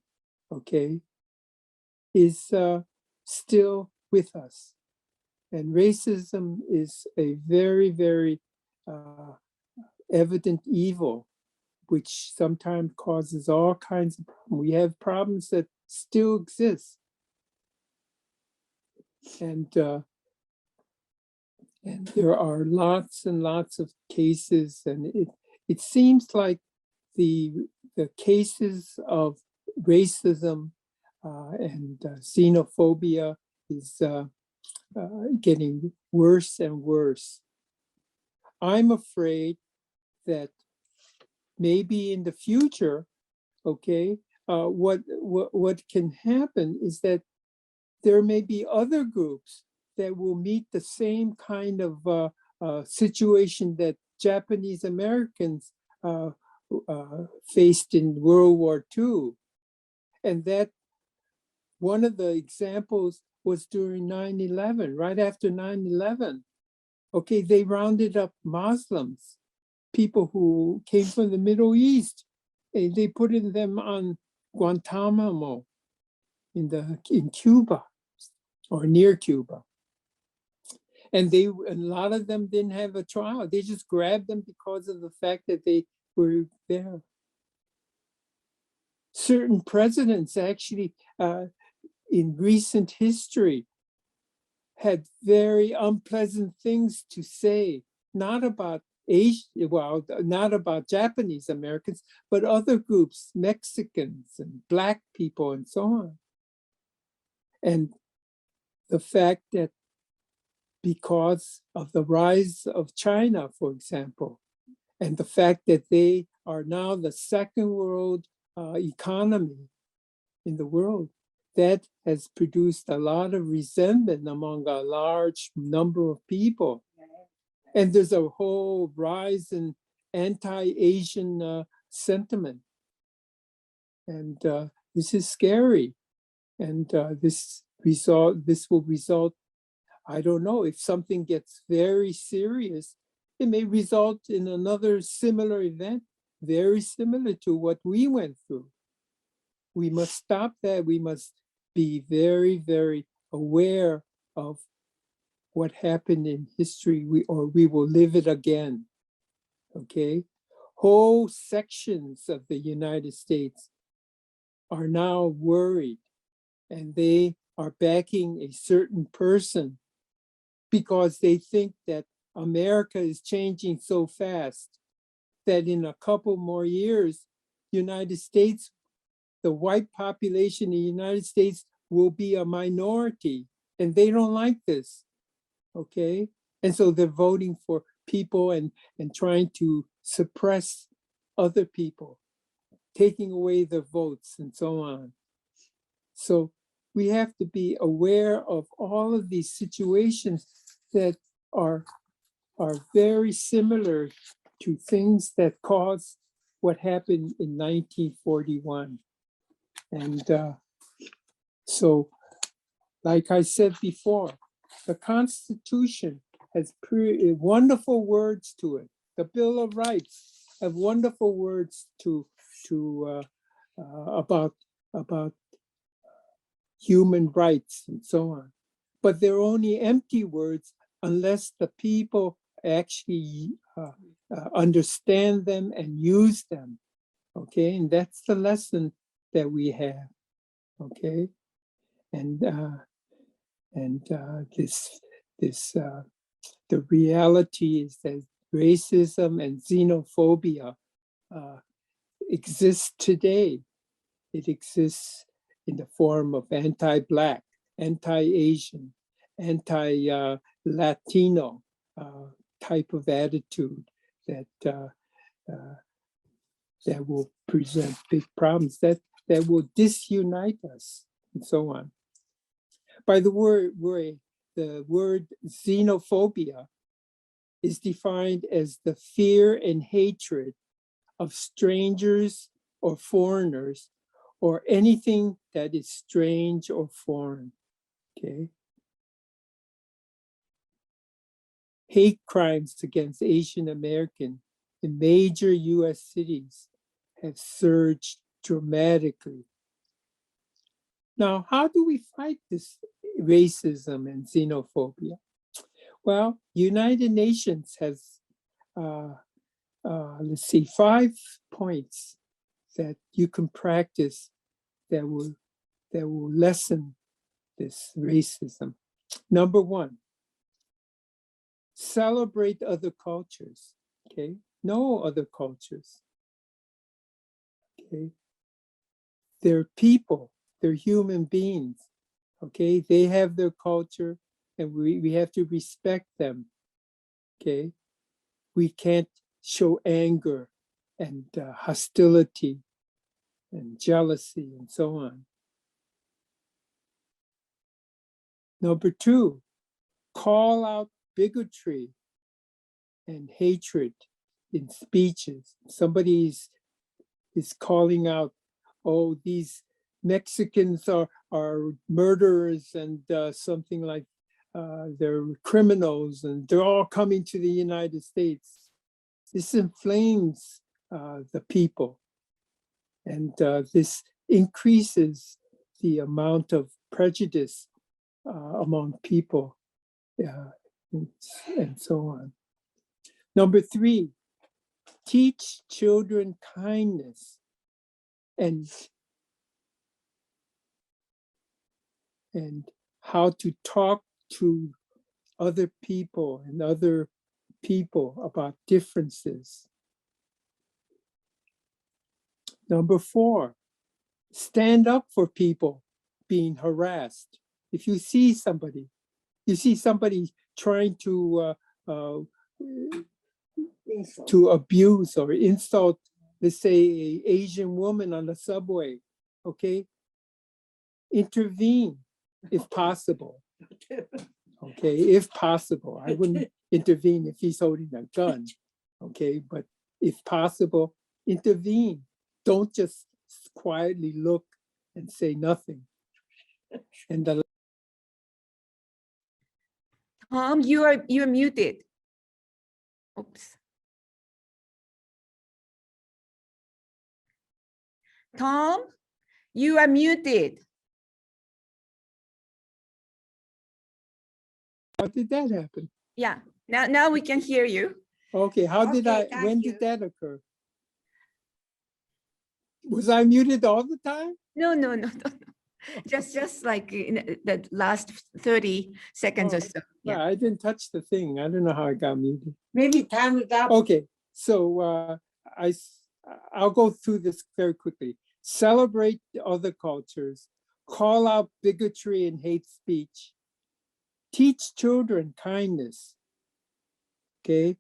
okay, is still with us. And racism is a very, very evident evil, which sometimes causes all kinds of problems. We have problems that still exist. And there are lots and lots of cases, and it seems like the cases of racism and xenophobia is getting worse and worse. I'm afraid that maybe in the future, okay, what can happen is that there may be other groups that will meet the same kind of situation that Japanese Americans faced in World War II. And that one of the examples was during 9/11, right after 9/11. Okay, they rounded up Muslims, people who came from the Middle East, and they put them on Guantanamo in Cuba or near Cuba. And a lot of them didn't have a trial. They just grabbed them because of the fact that they were there. Certain presidents actually, in recent history, had very unpleasant things to say, not about not about Japanese Americans, but other groups, Mexicans and Black people and so on. And the fact that because of the rise of China, for example, and the fact that they are now the second world economy in the world, that has produced a lot of resentment among a large number of people. And there's a whole rise in anti-Asian sentiment. And this is scary. And this will result, I don't know, if something gets very serious, it may result in another similar event, very similar to what we went through. we must stop that. We must be very, very aware of what happened in history, or we will live it again. Okay? Whole sections of the United States are now worried, and they are backing a certain person because they think that America is changing so fast that in a couple more years, United States, the white population in the United States will be a minority, and they don't like this, okay? And so they're voting for people and trying to suppress other people, taking away their votes and so on. So we have to be aware of all of these situations that are very similar to things that caused what happened in 1941. And so, like I said before, the Constitution has wonderful words to it. The Bill of Rights have wonderful words about human rights and so on. But they're only empty words unless the people actually understand them and use them. Okay, and that's the lesson that we have. Okay, and the reality is that racism and xenophobia exists today. It exists in the form of anti-Black, anti-Asian, anti-Latino type of attitude that will present big problems, that will disunite us, and so on. By the word xenophobia is defined as the fear and hatred of strangers or foreigners or anything that is strange or foreign, okay? Hate crimes against Asian American in major US cities have surged dramatically. Now, how do we fight this racism and xenophobia? Well, United Nations has, 5 points that you can practice that will lessen this racism. Number 1, celebrate other cultures, okay? Know other cultures, okay? They're people, they're human beings, okay? They have their culture and we have to respect them, okay? We can't show anger and hostility and jealousy and so on. Number 2, call out bigotry and hatred in speeches. Somebody is calling out, oh, these Mexicans are murderers and something like they're criminals and they're all coming to the United States. This inflames the people, and this increases the amount of prejudice among people, and so on. Number 3, teach children kindness and how to talk to other people and other people about differences. Number 4, stand up for people being harassed. If you see somebody trying to abuse or insult, let's say, an Asian woman on the subway, okay? Intervene if possible. Okay, if possible. I wouldn't intervene if he's holding a gun, okay? But if possible, intervene. Don't just quietly look and say nothing. And the Tom, you're muted. Oops. Tom, You are muted. How did that happen? Yeah, now we can hear you. Okay, Okay, thank when you. did that occur? Was I muted all the time? No. Just like in the last 30 seconds or so. Well, Yeah. I didn't touch the thing. I don't know how I got muted. Maybe time is up. Okay, so I'll go through this very quickly. Celebrate other cultures, call out bigotry and hate speech, teach children kindness, okay?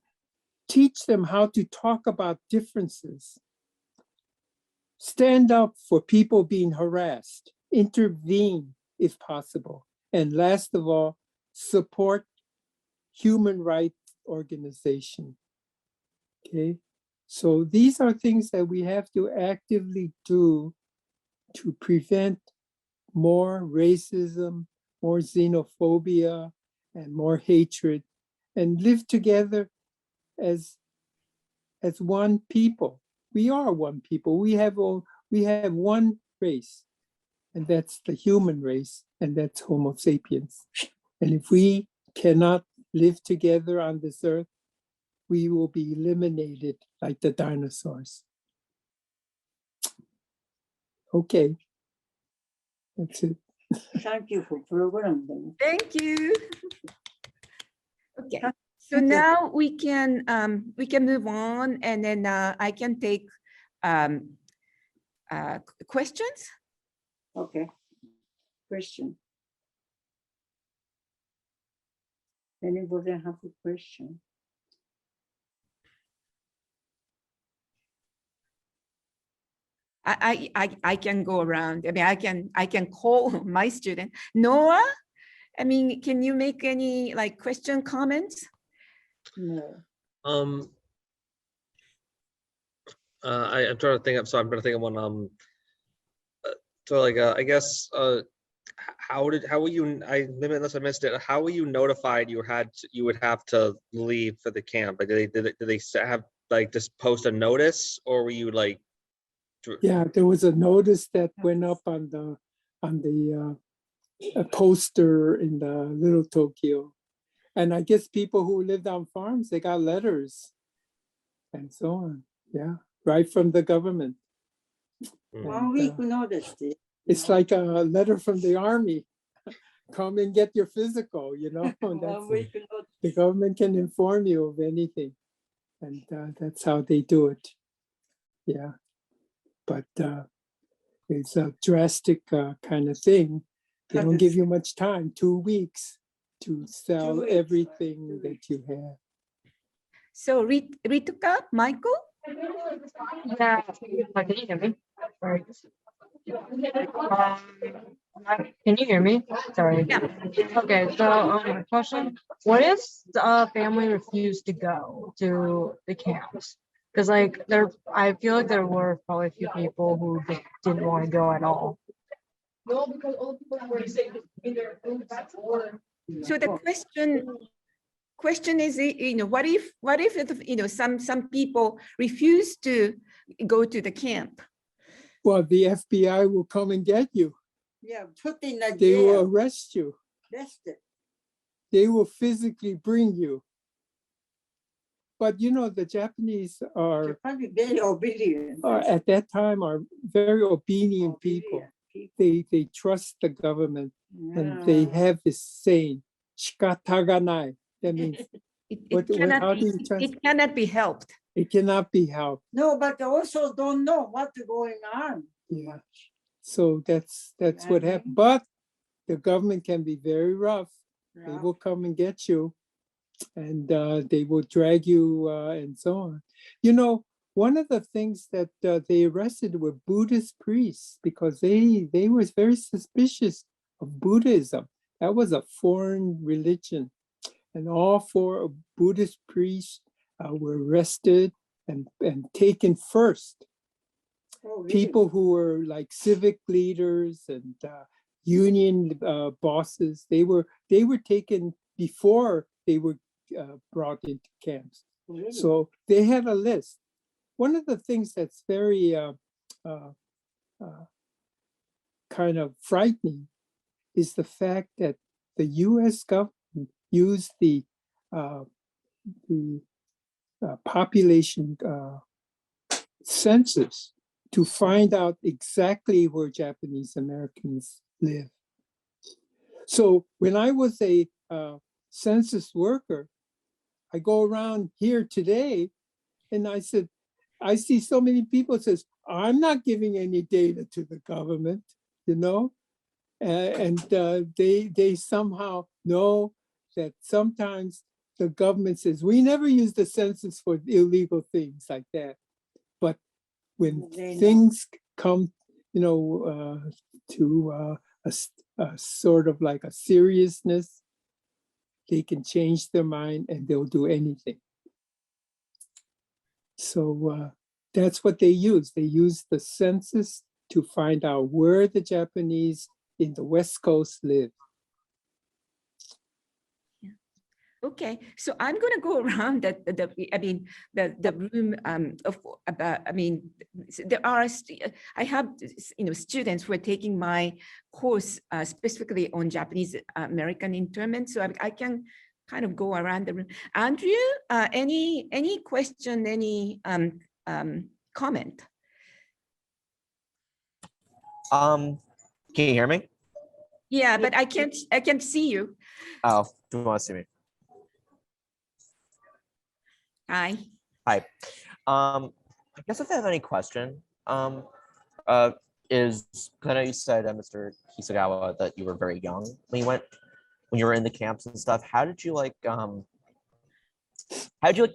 Teach them how to talk about differences. Stand up for people being harassed, intervene if possible. And last of all, support human rights organization. Okay, so these are things that we have to actively do to prevent more racism, more xenophobia, and more hatred, and live together as one people. We are one people. We have one race, and that's the human race, and that's Homo sapiens. And if we cannot live together on this earth, we will be eliminated like the dinosaurs. Okay, that's it. Thank you for program. Thank you. Okay. So Thank you. now we can move on, and then I can take questions. Okay. Question. Anybody have a question? I can go around. I mean, I can call my student. Noah, I mean, can you make any like question comments? No. I'm trying to think of, so I'm trying to think of one. So like, I guess, how were you, maybe unless I missed it, how were you notified you would have to leave for the camp? Like, did they have like just post a notice, or were you like? Yeah, there was a notice that went up on the a poster in the Little Tokyo. And I guess people who lived on farms, they got letters and so on. Yeah, right from the government. Mm. 1 week notice. It's like a letter from the army. Come and get your physical, you know. 1 That's, week notice. the government can inform you of anything. And that's how they do it. Yeah. But it's a drastic kind of thing. They don't give you much time, 2 weeks, to sell 2 weeks, everything 2 that you have. So Rituka, Michael? Yeah, can you hear me? Sorry. Can you hear me? Sorry. Yeah. Okay, so question: what if the family refused to go to the camps? Because like I feel like there were probably a few people who just didn't want to go at all. So the question is, you know, what if you know some people refuse to go to the camp? Well, the FBI will come and get you. Yeah, put in a They will jail. arrest you. Arrested. They will physically bring you. But you know, the Japanese are Japan is very obedient. at that time are very obedient people. They trust the government, and they have this saying, "Shikataganai." That means how do you It cannot be helped. it cannot be helped. No, but also don't know what's going on. Yeah. So that's what happened. But the government can be very rough. They Yeah. will come and get you, and they will drag you and so on. You know, one of the things that they arrested were Buddhist priests because they was very suspicious of Buddhism. That was a foreign religion, and all 4 Buddhist priests were arrested and taken first. Oh, really? People who were like civic leaders and union bosses, they were taken before they were brought into camps. Really? So they had a list. One of the things that's very kind of frightening is the fact that the U.S. government used the population census to find out exactly where Japanese Americans live. So when I was a census worker, I go around here today and I said, I see so many people says, I'm not giving any data to the government, you know? And they somehow know that sometimes the government says, we never use the census for illegal things like that. But when They know. things come, you know, to a sort of like a seriousness, they can change their mind and they'll do anything. So that's what they use. They use the census to find out where the Japanese in the West Coast live. Okay, so I'm going to go around the room of about. I mean, there are I have students who are taking my course specifically on Japanese American internment, so I can kind of go around the room. Andrew, any question, any comment? Can you hear me? Yeah, but I can't see you. Oh, do you want to see me? Hi. Hi. I guess if I have any question, is because I know you said, Mr. Hasegawa, that you were very young when you were in the camps and stuff. How did you how'd you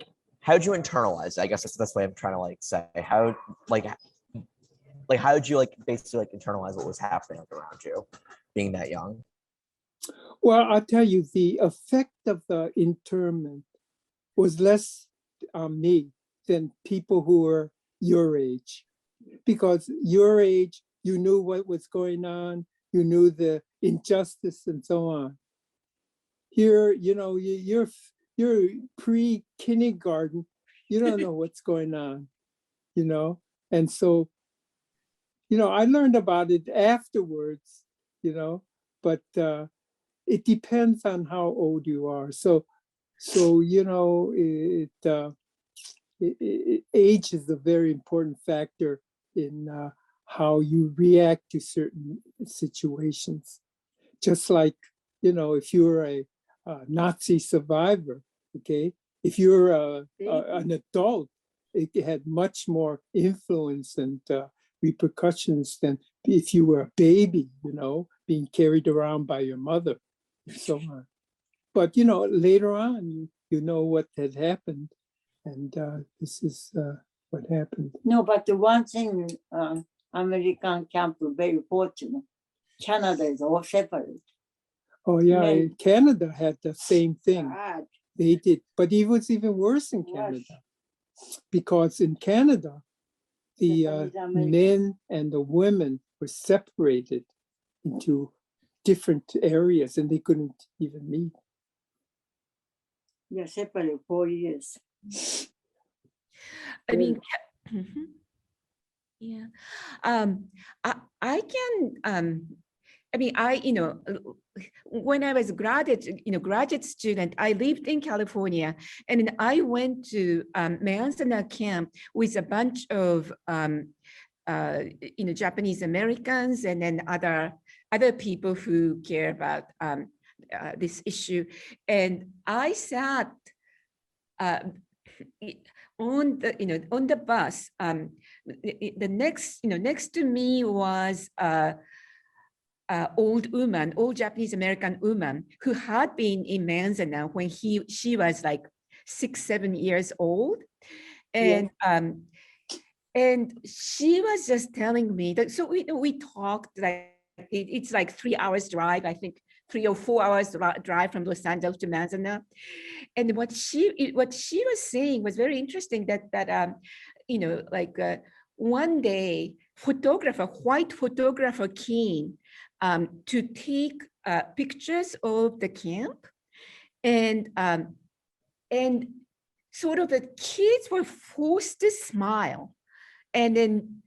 internalize it? I guess that's the best way I'm trying to say. How did you basically internalize what was happening around you, being that young? Well, I'll tell you, the effect of the internment was less on me than people who were your age, because your age, you knew what was going on, you knew the injustice and so on. Here, you're pre-kindergarten, you don't know what's going on, and so, I learned about it afterwards, but it depends on how old you are. So age is a very important factor in how you react to certain situations. Just like, if you're a Nazi survivor, okay, if you're an adult, it had much more influence and repercussions than if you were a baby, being carried around by your mother and so on. But, later on, you know what had happened. And this is what happened. No, but the one thing, American camp very fortunate. Canada is all separate. Oh yeah, Men. Canada had the same thing. Bad. They did, but it was even worse in Canada, because in Canada, the Japanese American. men and the women were separated into different areas, and they couldn't even meet. Yeah, separate 4 years. I mean, yeah. I can. I mean, when I was graduate student, I lived in California, and then I went to Manzanar camp with a bunch of Japanese Americans, and then other people who care about this issue, and I sat on the bus. The next to me was old Japanese American woman who had been in Manzanar when she was like 6-7 years old, and and she was just telling me that. So we talked, like it's like 3 hours drive, I think 3 or 4 hours drive from Los Angeles to Manzanar, and what she was saying was very interesting. That one day, white photographer came to take pictures of the camp, and sort of the kids were forced to smile, and then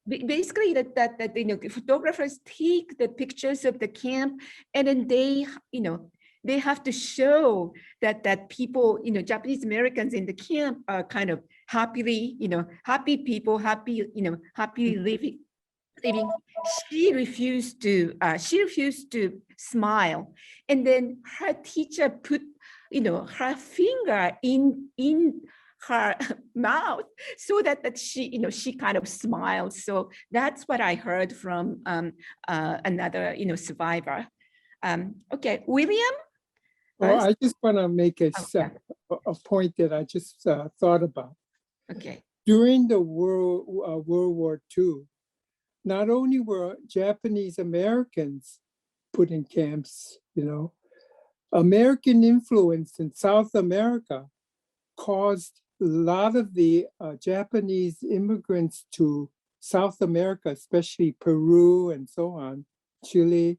basically that you know, photographers take the pictures of the camp, and then they, you know, they have to show that people, you know, Japanese Americans in the camp are kind of happily, you know, happy people, happy, you know, happy living. She refused to smile, and then her teacher put, you know, her finger in her mouth so that she, you know, she kind of smiled. So that's what I heard from another, you know, survivor. Okay, William. Well, I just want to make a point that I just thought about. Okay. During the World War II, not only were Japanese Americans put in camps, you know, American influence in South America caused a lot of the Japanese immigrants to South America, especially Peru and so on, Chile,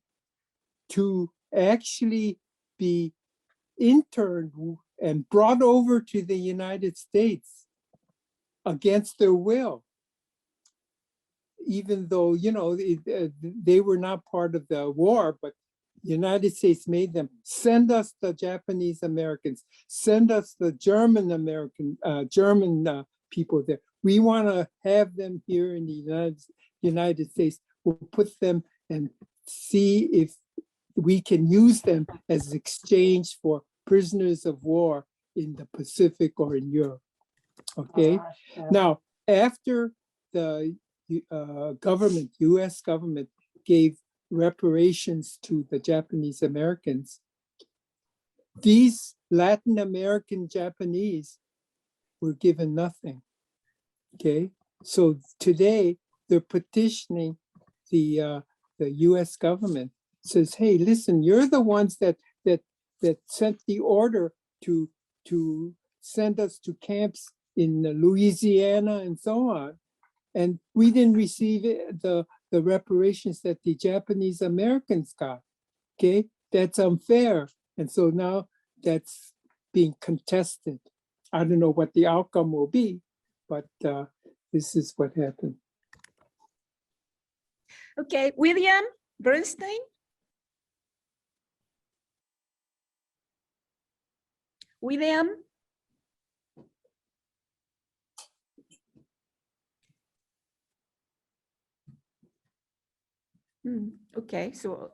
to actually be interned and brought over to the United States against their will, even though, you know, they were not part of the war, but the United States made them send us the Japanese Americans, send us the German people there. We want to have them here in the United States. We'll put them and see if we can use them as exchange for prisoners of war in the Pacific or in Europe. Okay. Now, after the government, US government gave reparations to the Japanese Americans, these Latin American Japanese were given nothing. Okay. So today they're petitioning the US government, says, hey, listen, you're the ones that sent the order to send us to camps in Louisiana and so on. And we didn't receive the reparations that the Japanese Americans got. Okay, that's unfair. And so now that's being contested. I don't know what the outcome will be, but this is what happened. Okay, William Bernstein. William. Okay, so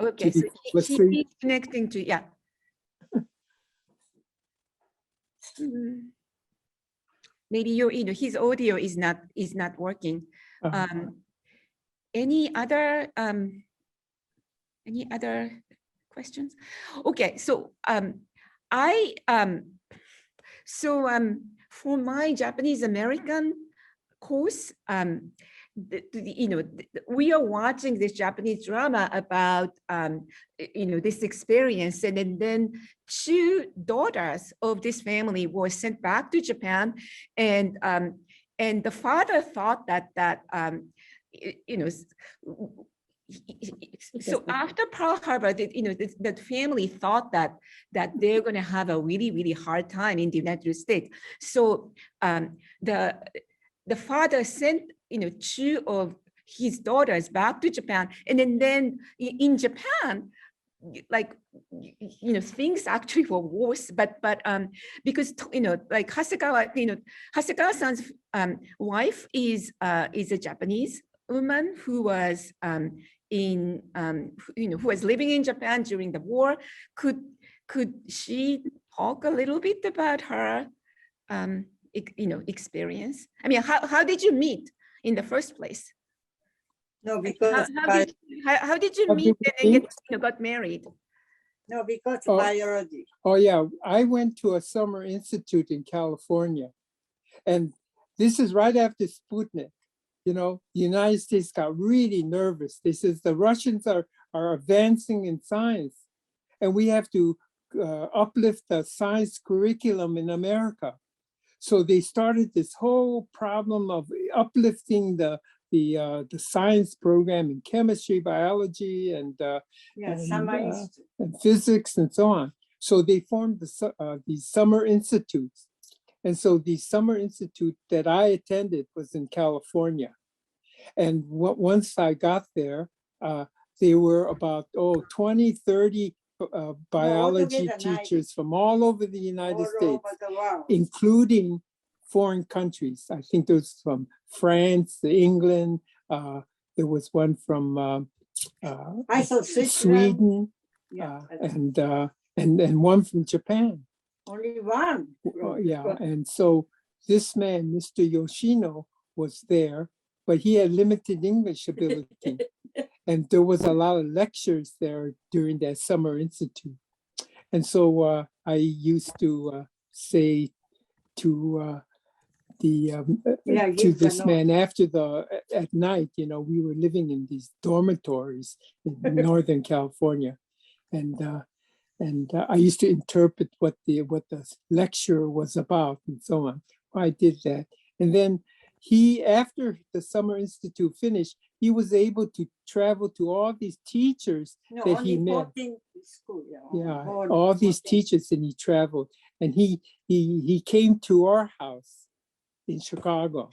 okay, so he's connecting to, yeah. Maybe your, you know, his audio is not working. Any other questions? Okay, so for my Japanese American course, you know, we are watching this Japanese drama about you know, this experience, and then two daughters of this family were sent back to Japan, and the father thought that you know, so after Pearl Harbor, you know, that family thought that they're going to have a really hard time in the United States. So the father sent, you know, two of his daughters back to Japan, and then in Japan, like, you know, things actually were worse, but because, you know, like Hasegawa, you know, Hasegawa-san's wife is a Japanese woman who was you know, who was living in Japan during the war. Could she talk a little bit about her you know, experience? I mean, how did you meet in the first place? No, because how did you meet and get, you know, got married? no, because biology. Oh yeah, I went to a summer institute in California, and this is right after Sputnik. You know, the United States got really nervous. They says the Russians are advancing in science, and we have to uplift the science curriculum in America. So they started this whole problem of uplifting the science program in chemistry, biology, and physics, and so on. So they formed these summer institutes. And so the summer institute that I attended was in California. And once I got there, there were about 20, 30 biology altogether 90. teachers from all over the United All States, over the world. including foreign countries. I think there was from France, England. There was one from I saw Switzerland. Sweden, Yeah, and one from Japan. only one. Yeah, and so this man, Mr. Yoshino, was there, but he had limited English ability. And there was a lot of lectures there during that summer institute. And so I used to say to to this man at night, we were living in these dormitories in Northern California. And I used to interpret what the lecture was about and so on. I did that. And then after the Summer Institute finished, he was able to travel to all these teachers that he met. School, yeah, all these teachers, and he traveled. And he came to our house in Chicago.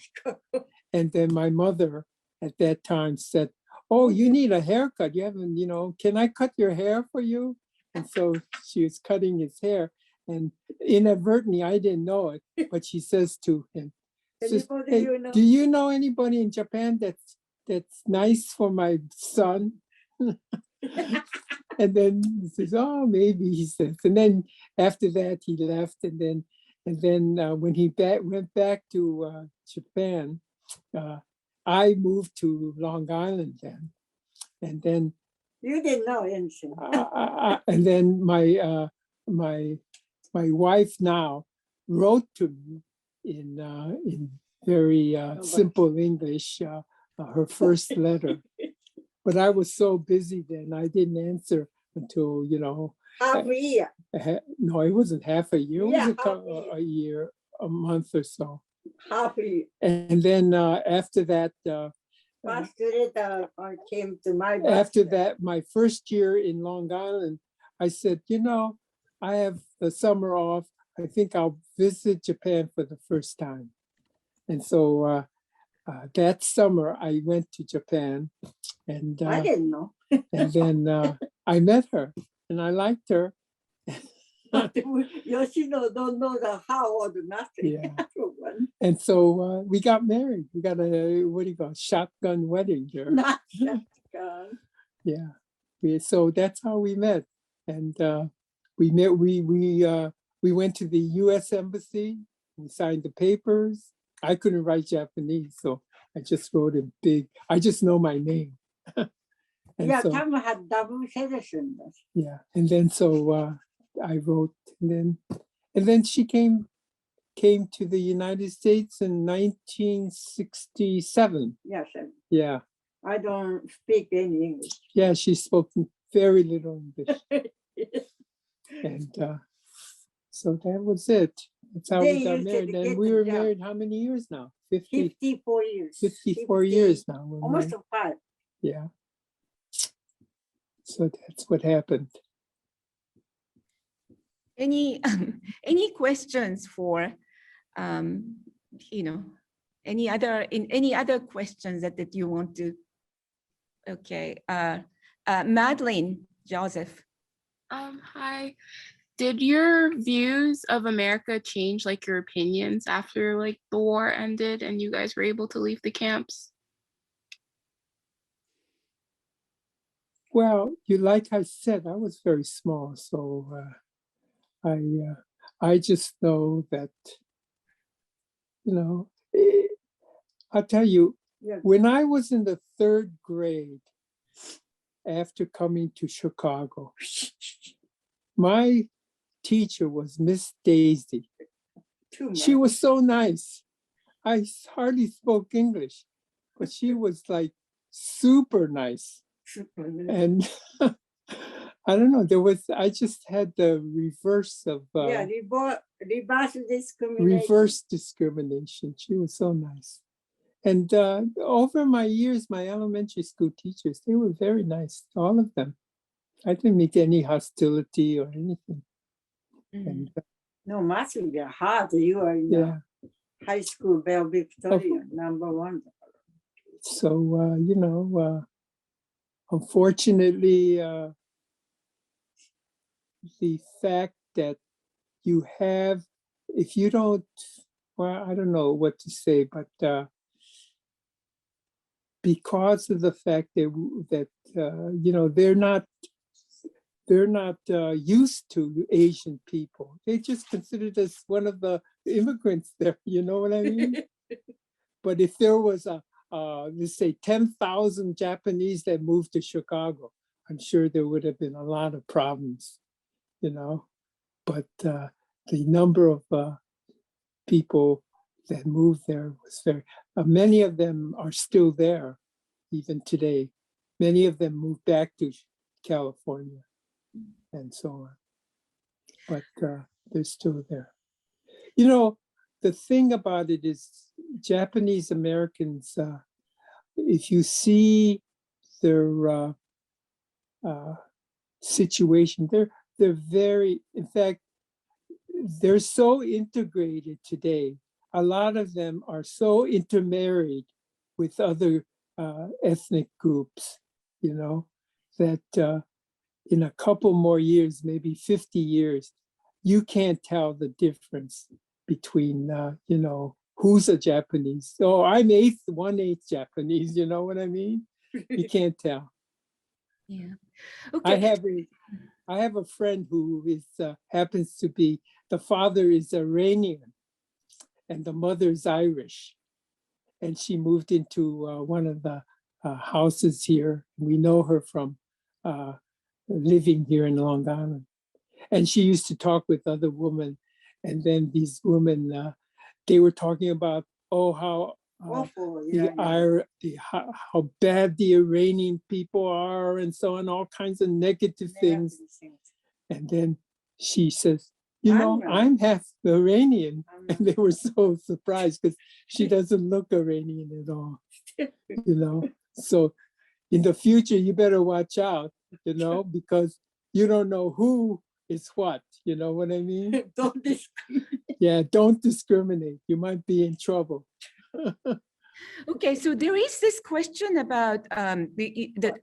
And then my mother at that time said, "Oh, you need a haircut. You haven't, can I cut your hair for you?" And so she was cutting his hair. And inadvertently, I didn't know it, but she says to him, says, "Hey, do you know anybody in Japan that's nice for my son?" And then he says, "Oh, maybe," he says. And then after that, he left. And then when he went back to Japan, I moved to Long Island then. And then you didn't know anything. And then my wife now wrote to me in very simple English her first letter. But I was so busy then, I didn't answer until, half a year. No, it wasn't half a year. Yeah, It was a year, a month or so. Half a year. And then after that, First letter came to my after that, my first year in Long Island, I said, I have the summer off. I think I'll visit Japan for the first time. And so that summer I went to Japan, and I didn't know. and then I met her and I liked her. Yoshino don't know the how or the nothing. Yeah. And so we got married. We got a shotgun wedding there. Not shotgun. Yeah. So that's how we met. And we met. We went to the U.S. Embassy. We signed the papers. I couldn't write Japanese, so I just wrote it big. I just know my name. Tom had double citizen. Yeah, and then so I wrote, and then she came to the United States in 1967. Yes. Yeah. I don't speak any English. Yeah, she spoke very little English. And so that was it. That's how we got married. And we were married how many years now? 54 years. 54 years now. Almost 5. Yeah. So that's what happened. Any questions for any other questions that you want to? Okay, Madeline Joseph. Hi. Did your views of America change, like your opinions after like the war ended and you guys were able to leave the camps? Well, like I said, I was very small, so I just know that, I'll tell you, when I was in the 3rd grade, after coming to Chicago, my teacher was Miss Daisy. She was so nice. I hardly spoke English, but she was like super nice. And I don't know, I just had the reverse of reverse discrimination. She was so nice. And over my years, my elementary school teachers, they were very nice, all of them. I didn't meet any hostility or anything. And, no, must be hard. You are in high school, Bell Victoria, #1. So, unfortunately, the fact that you have, if you don't, well, I don't know what to say, but because of the fact that they're not used to Asian people. They just considered us one of the immigrants there. You know what I mean? But if there was let's say 10,000 Japanese that moved to Chicago, I'm sure there would have been a lot of problems, But the number of people that moved there was very, many of them are still there even today. Many of them moved back to California and so on, but they're still there. The thing about it is Japanese Americans, if you see their situation, they're very, in fact, they're so integrated today. A lot of them are so intermarried with other ethnic groups, that in a couple more years, maybe 50 years, you can't tell the difference between, who's a Japanese. Oh, I'm 1/8 Japanese, you know what I mean? You can't tell. Yeah. Okay. I have a friend who is happens to be, the father is Iranian and the mother is Irish. And she moved into one of the houses here. We know her from living here in Long Island. And she used to talk with other women. And then these women, they were talking about, how how bad the Iranian people are and so on, all kinds of negative things. And then she says, I'm half Iranian. And they were so surprised because she doesn't look Iranian at all, So in the future, you better watch out, because you don't know who is what, you know what I mean? Don't discriminate. Yeah, don't discriminate. You might be in trouble. Okay, so there is this question about the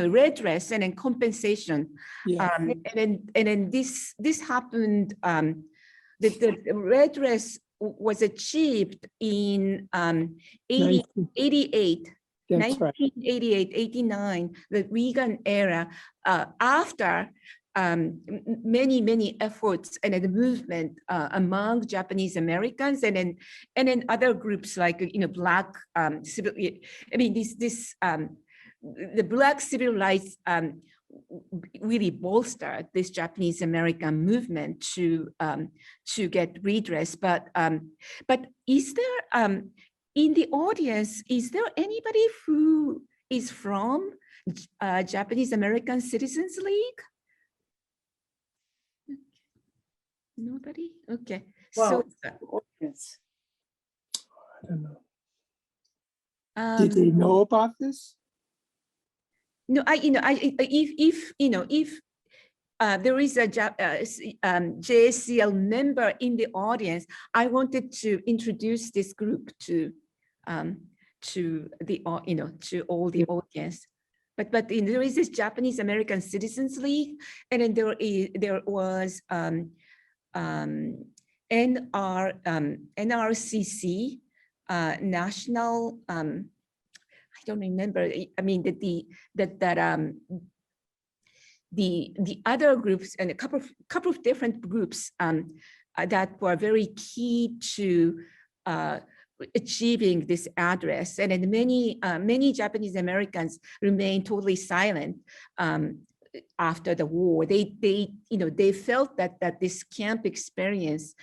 redress and then compensation. Yeah. And then this happened. The redress was achieved in 88. That's right. 1988, 89, the Reagan era, after many efforts and the movement among Japanese Americans and then other groups like Black civil. I mean the Black civil rights really bolstered this Japanese American movement to get redress. But is there in the audience, is there anybody who is from Japanese American Citizens League? Nobody? Okay. Well, So yes. I don't know. Did they know about this? No, if there is a JSCL member in the audience, I wanted to introduce this group to the to all the audience. But there is this Japanese American Citizens League, and then there was NRCC, national. I don't remember. I mean the other groups and a couple of different groups that were very key to achieving this address, and then many Japanese Americans remained totally silent after the war. They felt that this camp experience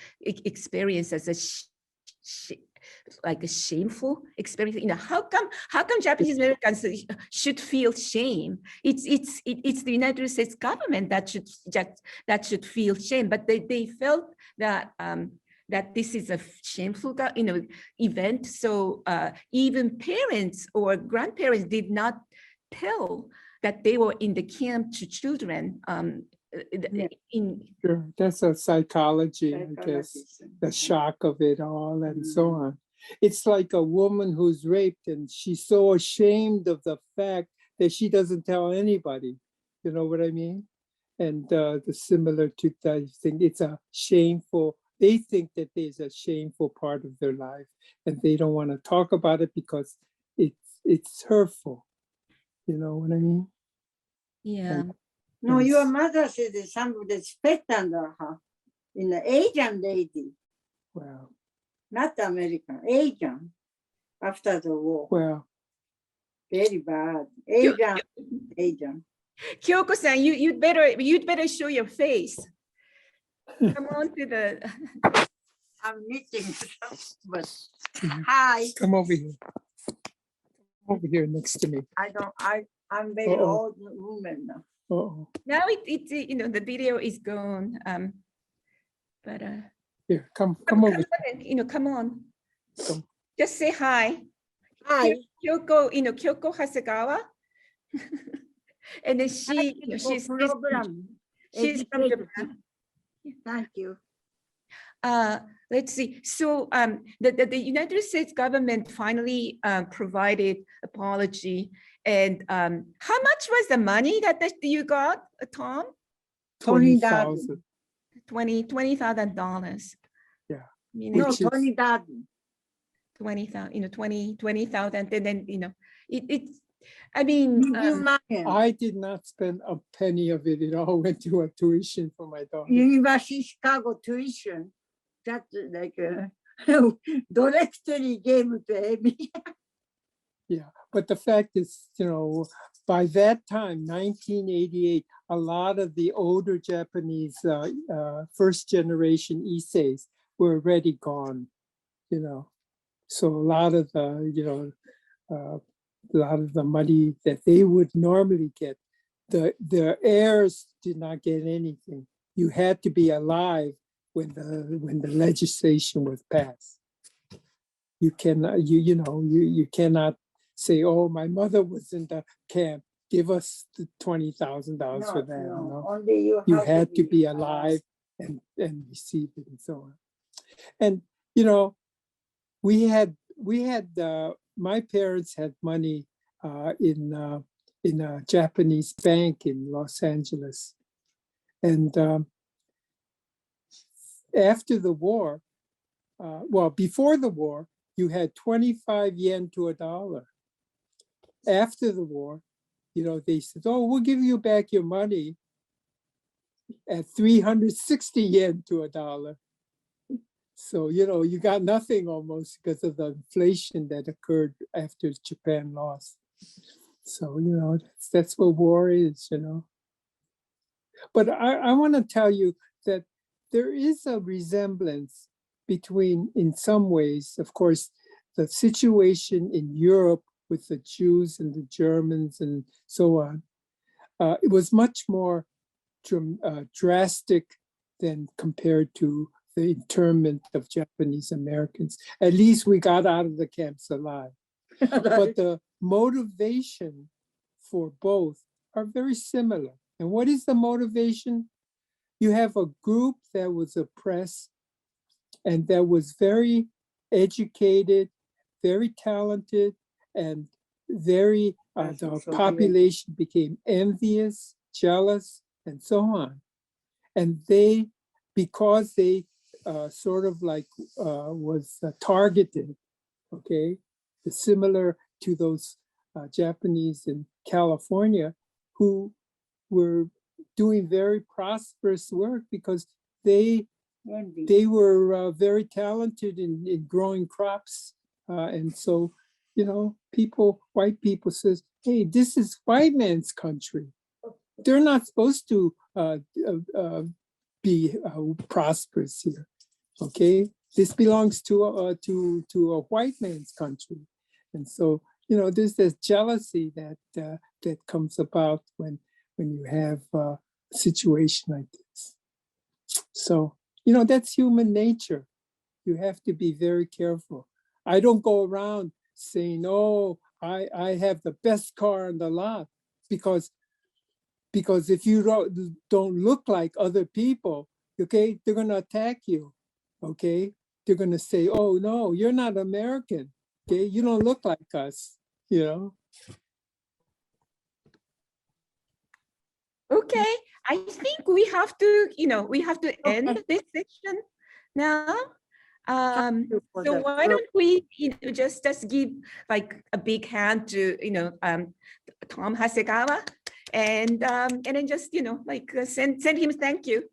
as like a shameful experience. How come Japanese Americans should feel shame? It's the United States government that should feel shame, but they felt that that this is a shameful event. So even parents or grandparents did not tell that they were in the camp to children. Sure, that's a psychology, I guess, the shock of it all and so on. It's like a woman who's raped and she's so ashamed of the fact that she doesn't tell anybody. You know what I mean? And the similar to that thing, it's a shameful, they think that there's a shameful part of their life and they don't want to talk about it because it's hurtful. You know what I mean? Yeah. No, Yes. your mother said that somebody spit under her in the Asian lady, Wow. not American, Asian, after the war. Well, Very bad. You- Asian. Kyoko-san, you'd better show your face. Come on to the. I'm knitting, but Mhm. hi. come over here. Come over here next to me. I'm very Uh-oh. old woman now. Uh-oh. Now the video is gone. But Here, come come over. on, come on. Come. Just say hi. Hi. Kyoko Hasegawa. And then she's program. she's from Educated. Japan. Thank you. Let's see. So the United States government finally provided apology. And how much was the money that you got, Tom? $20,000. $20,000. Yeah. No, Which is- $20,000. 20,000, 20,000. And then, it's, I mean, I did not spend a penny of it. It all went to a tuition for my daughter. University Chicago tuition. That's like directly gave to Amy. Yeah, but the fact is, by that time, 1988, a lot of the older Japanese first generation Issei's were already gone, So a lot of the money that they would normally get, the heirs did not get anything. You had to be alive when the legislation was passed. You cannot, you cannot say, oh, my mother was in the camp, give us the $20,000 for that. Only You had to be alive and receive it and so on. And, my parents had money in a Japanese bank in Los Angeles. And after the war, before the war, you had 25 yen to $1. After the war, they said, oh, we'll give you back your money at 360 yen to $1. So, you got nothing almost because of the inflation that occurred after Japan lost. So, that's what war is, But I want to tell you that there is a resemblance between, in some ways, of course, the situation in Europe with the Jews and the Germans and so on. It was much more drastic than compared to the internment of Japanese Americans. At least we got out of the camps alive. But the motivation for both are very similar. And what is the motivation? You have a group that was oppressed and that was very educated, very talented, and the population became envious, jealous, and so on. And because they was targeted, okay, similar to those Japanese in California who were doing very prosperous work because they were very talented in growing crops. And so, white people says, hey, this is white man's country. They're not supposed to be prosperous here, okay? This belongs to a white man's country. And so, there's this jealousy that comes about when you have a situation like this. So, that's human nature. You have to be very careful. I don't go around saying, oh, I have the best car in the lot, because if you don't look like other people, okay, they're going to attack you, okay? they're going to say, oh, no, you're not American. Okay, you don't look like us, you know? Okay, I think we have to, we have to end this section now. for So the why don't we, just give like a big hand to, Tom Hasegawa, and then just, send him thank you.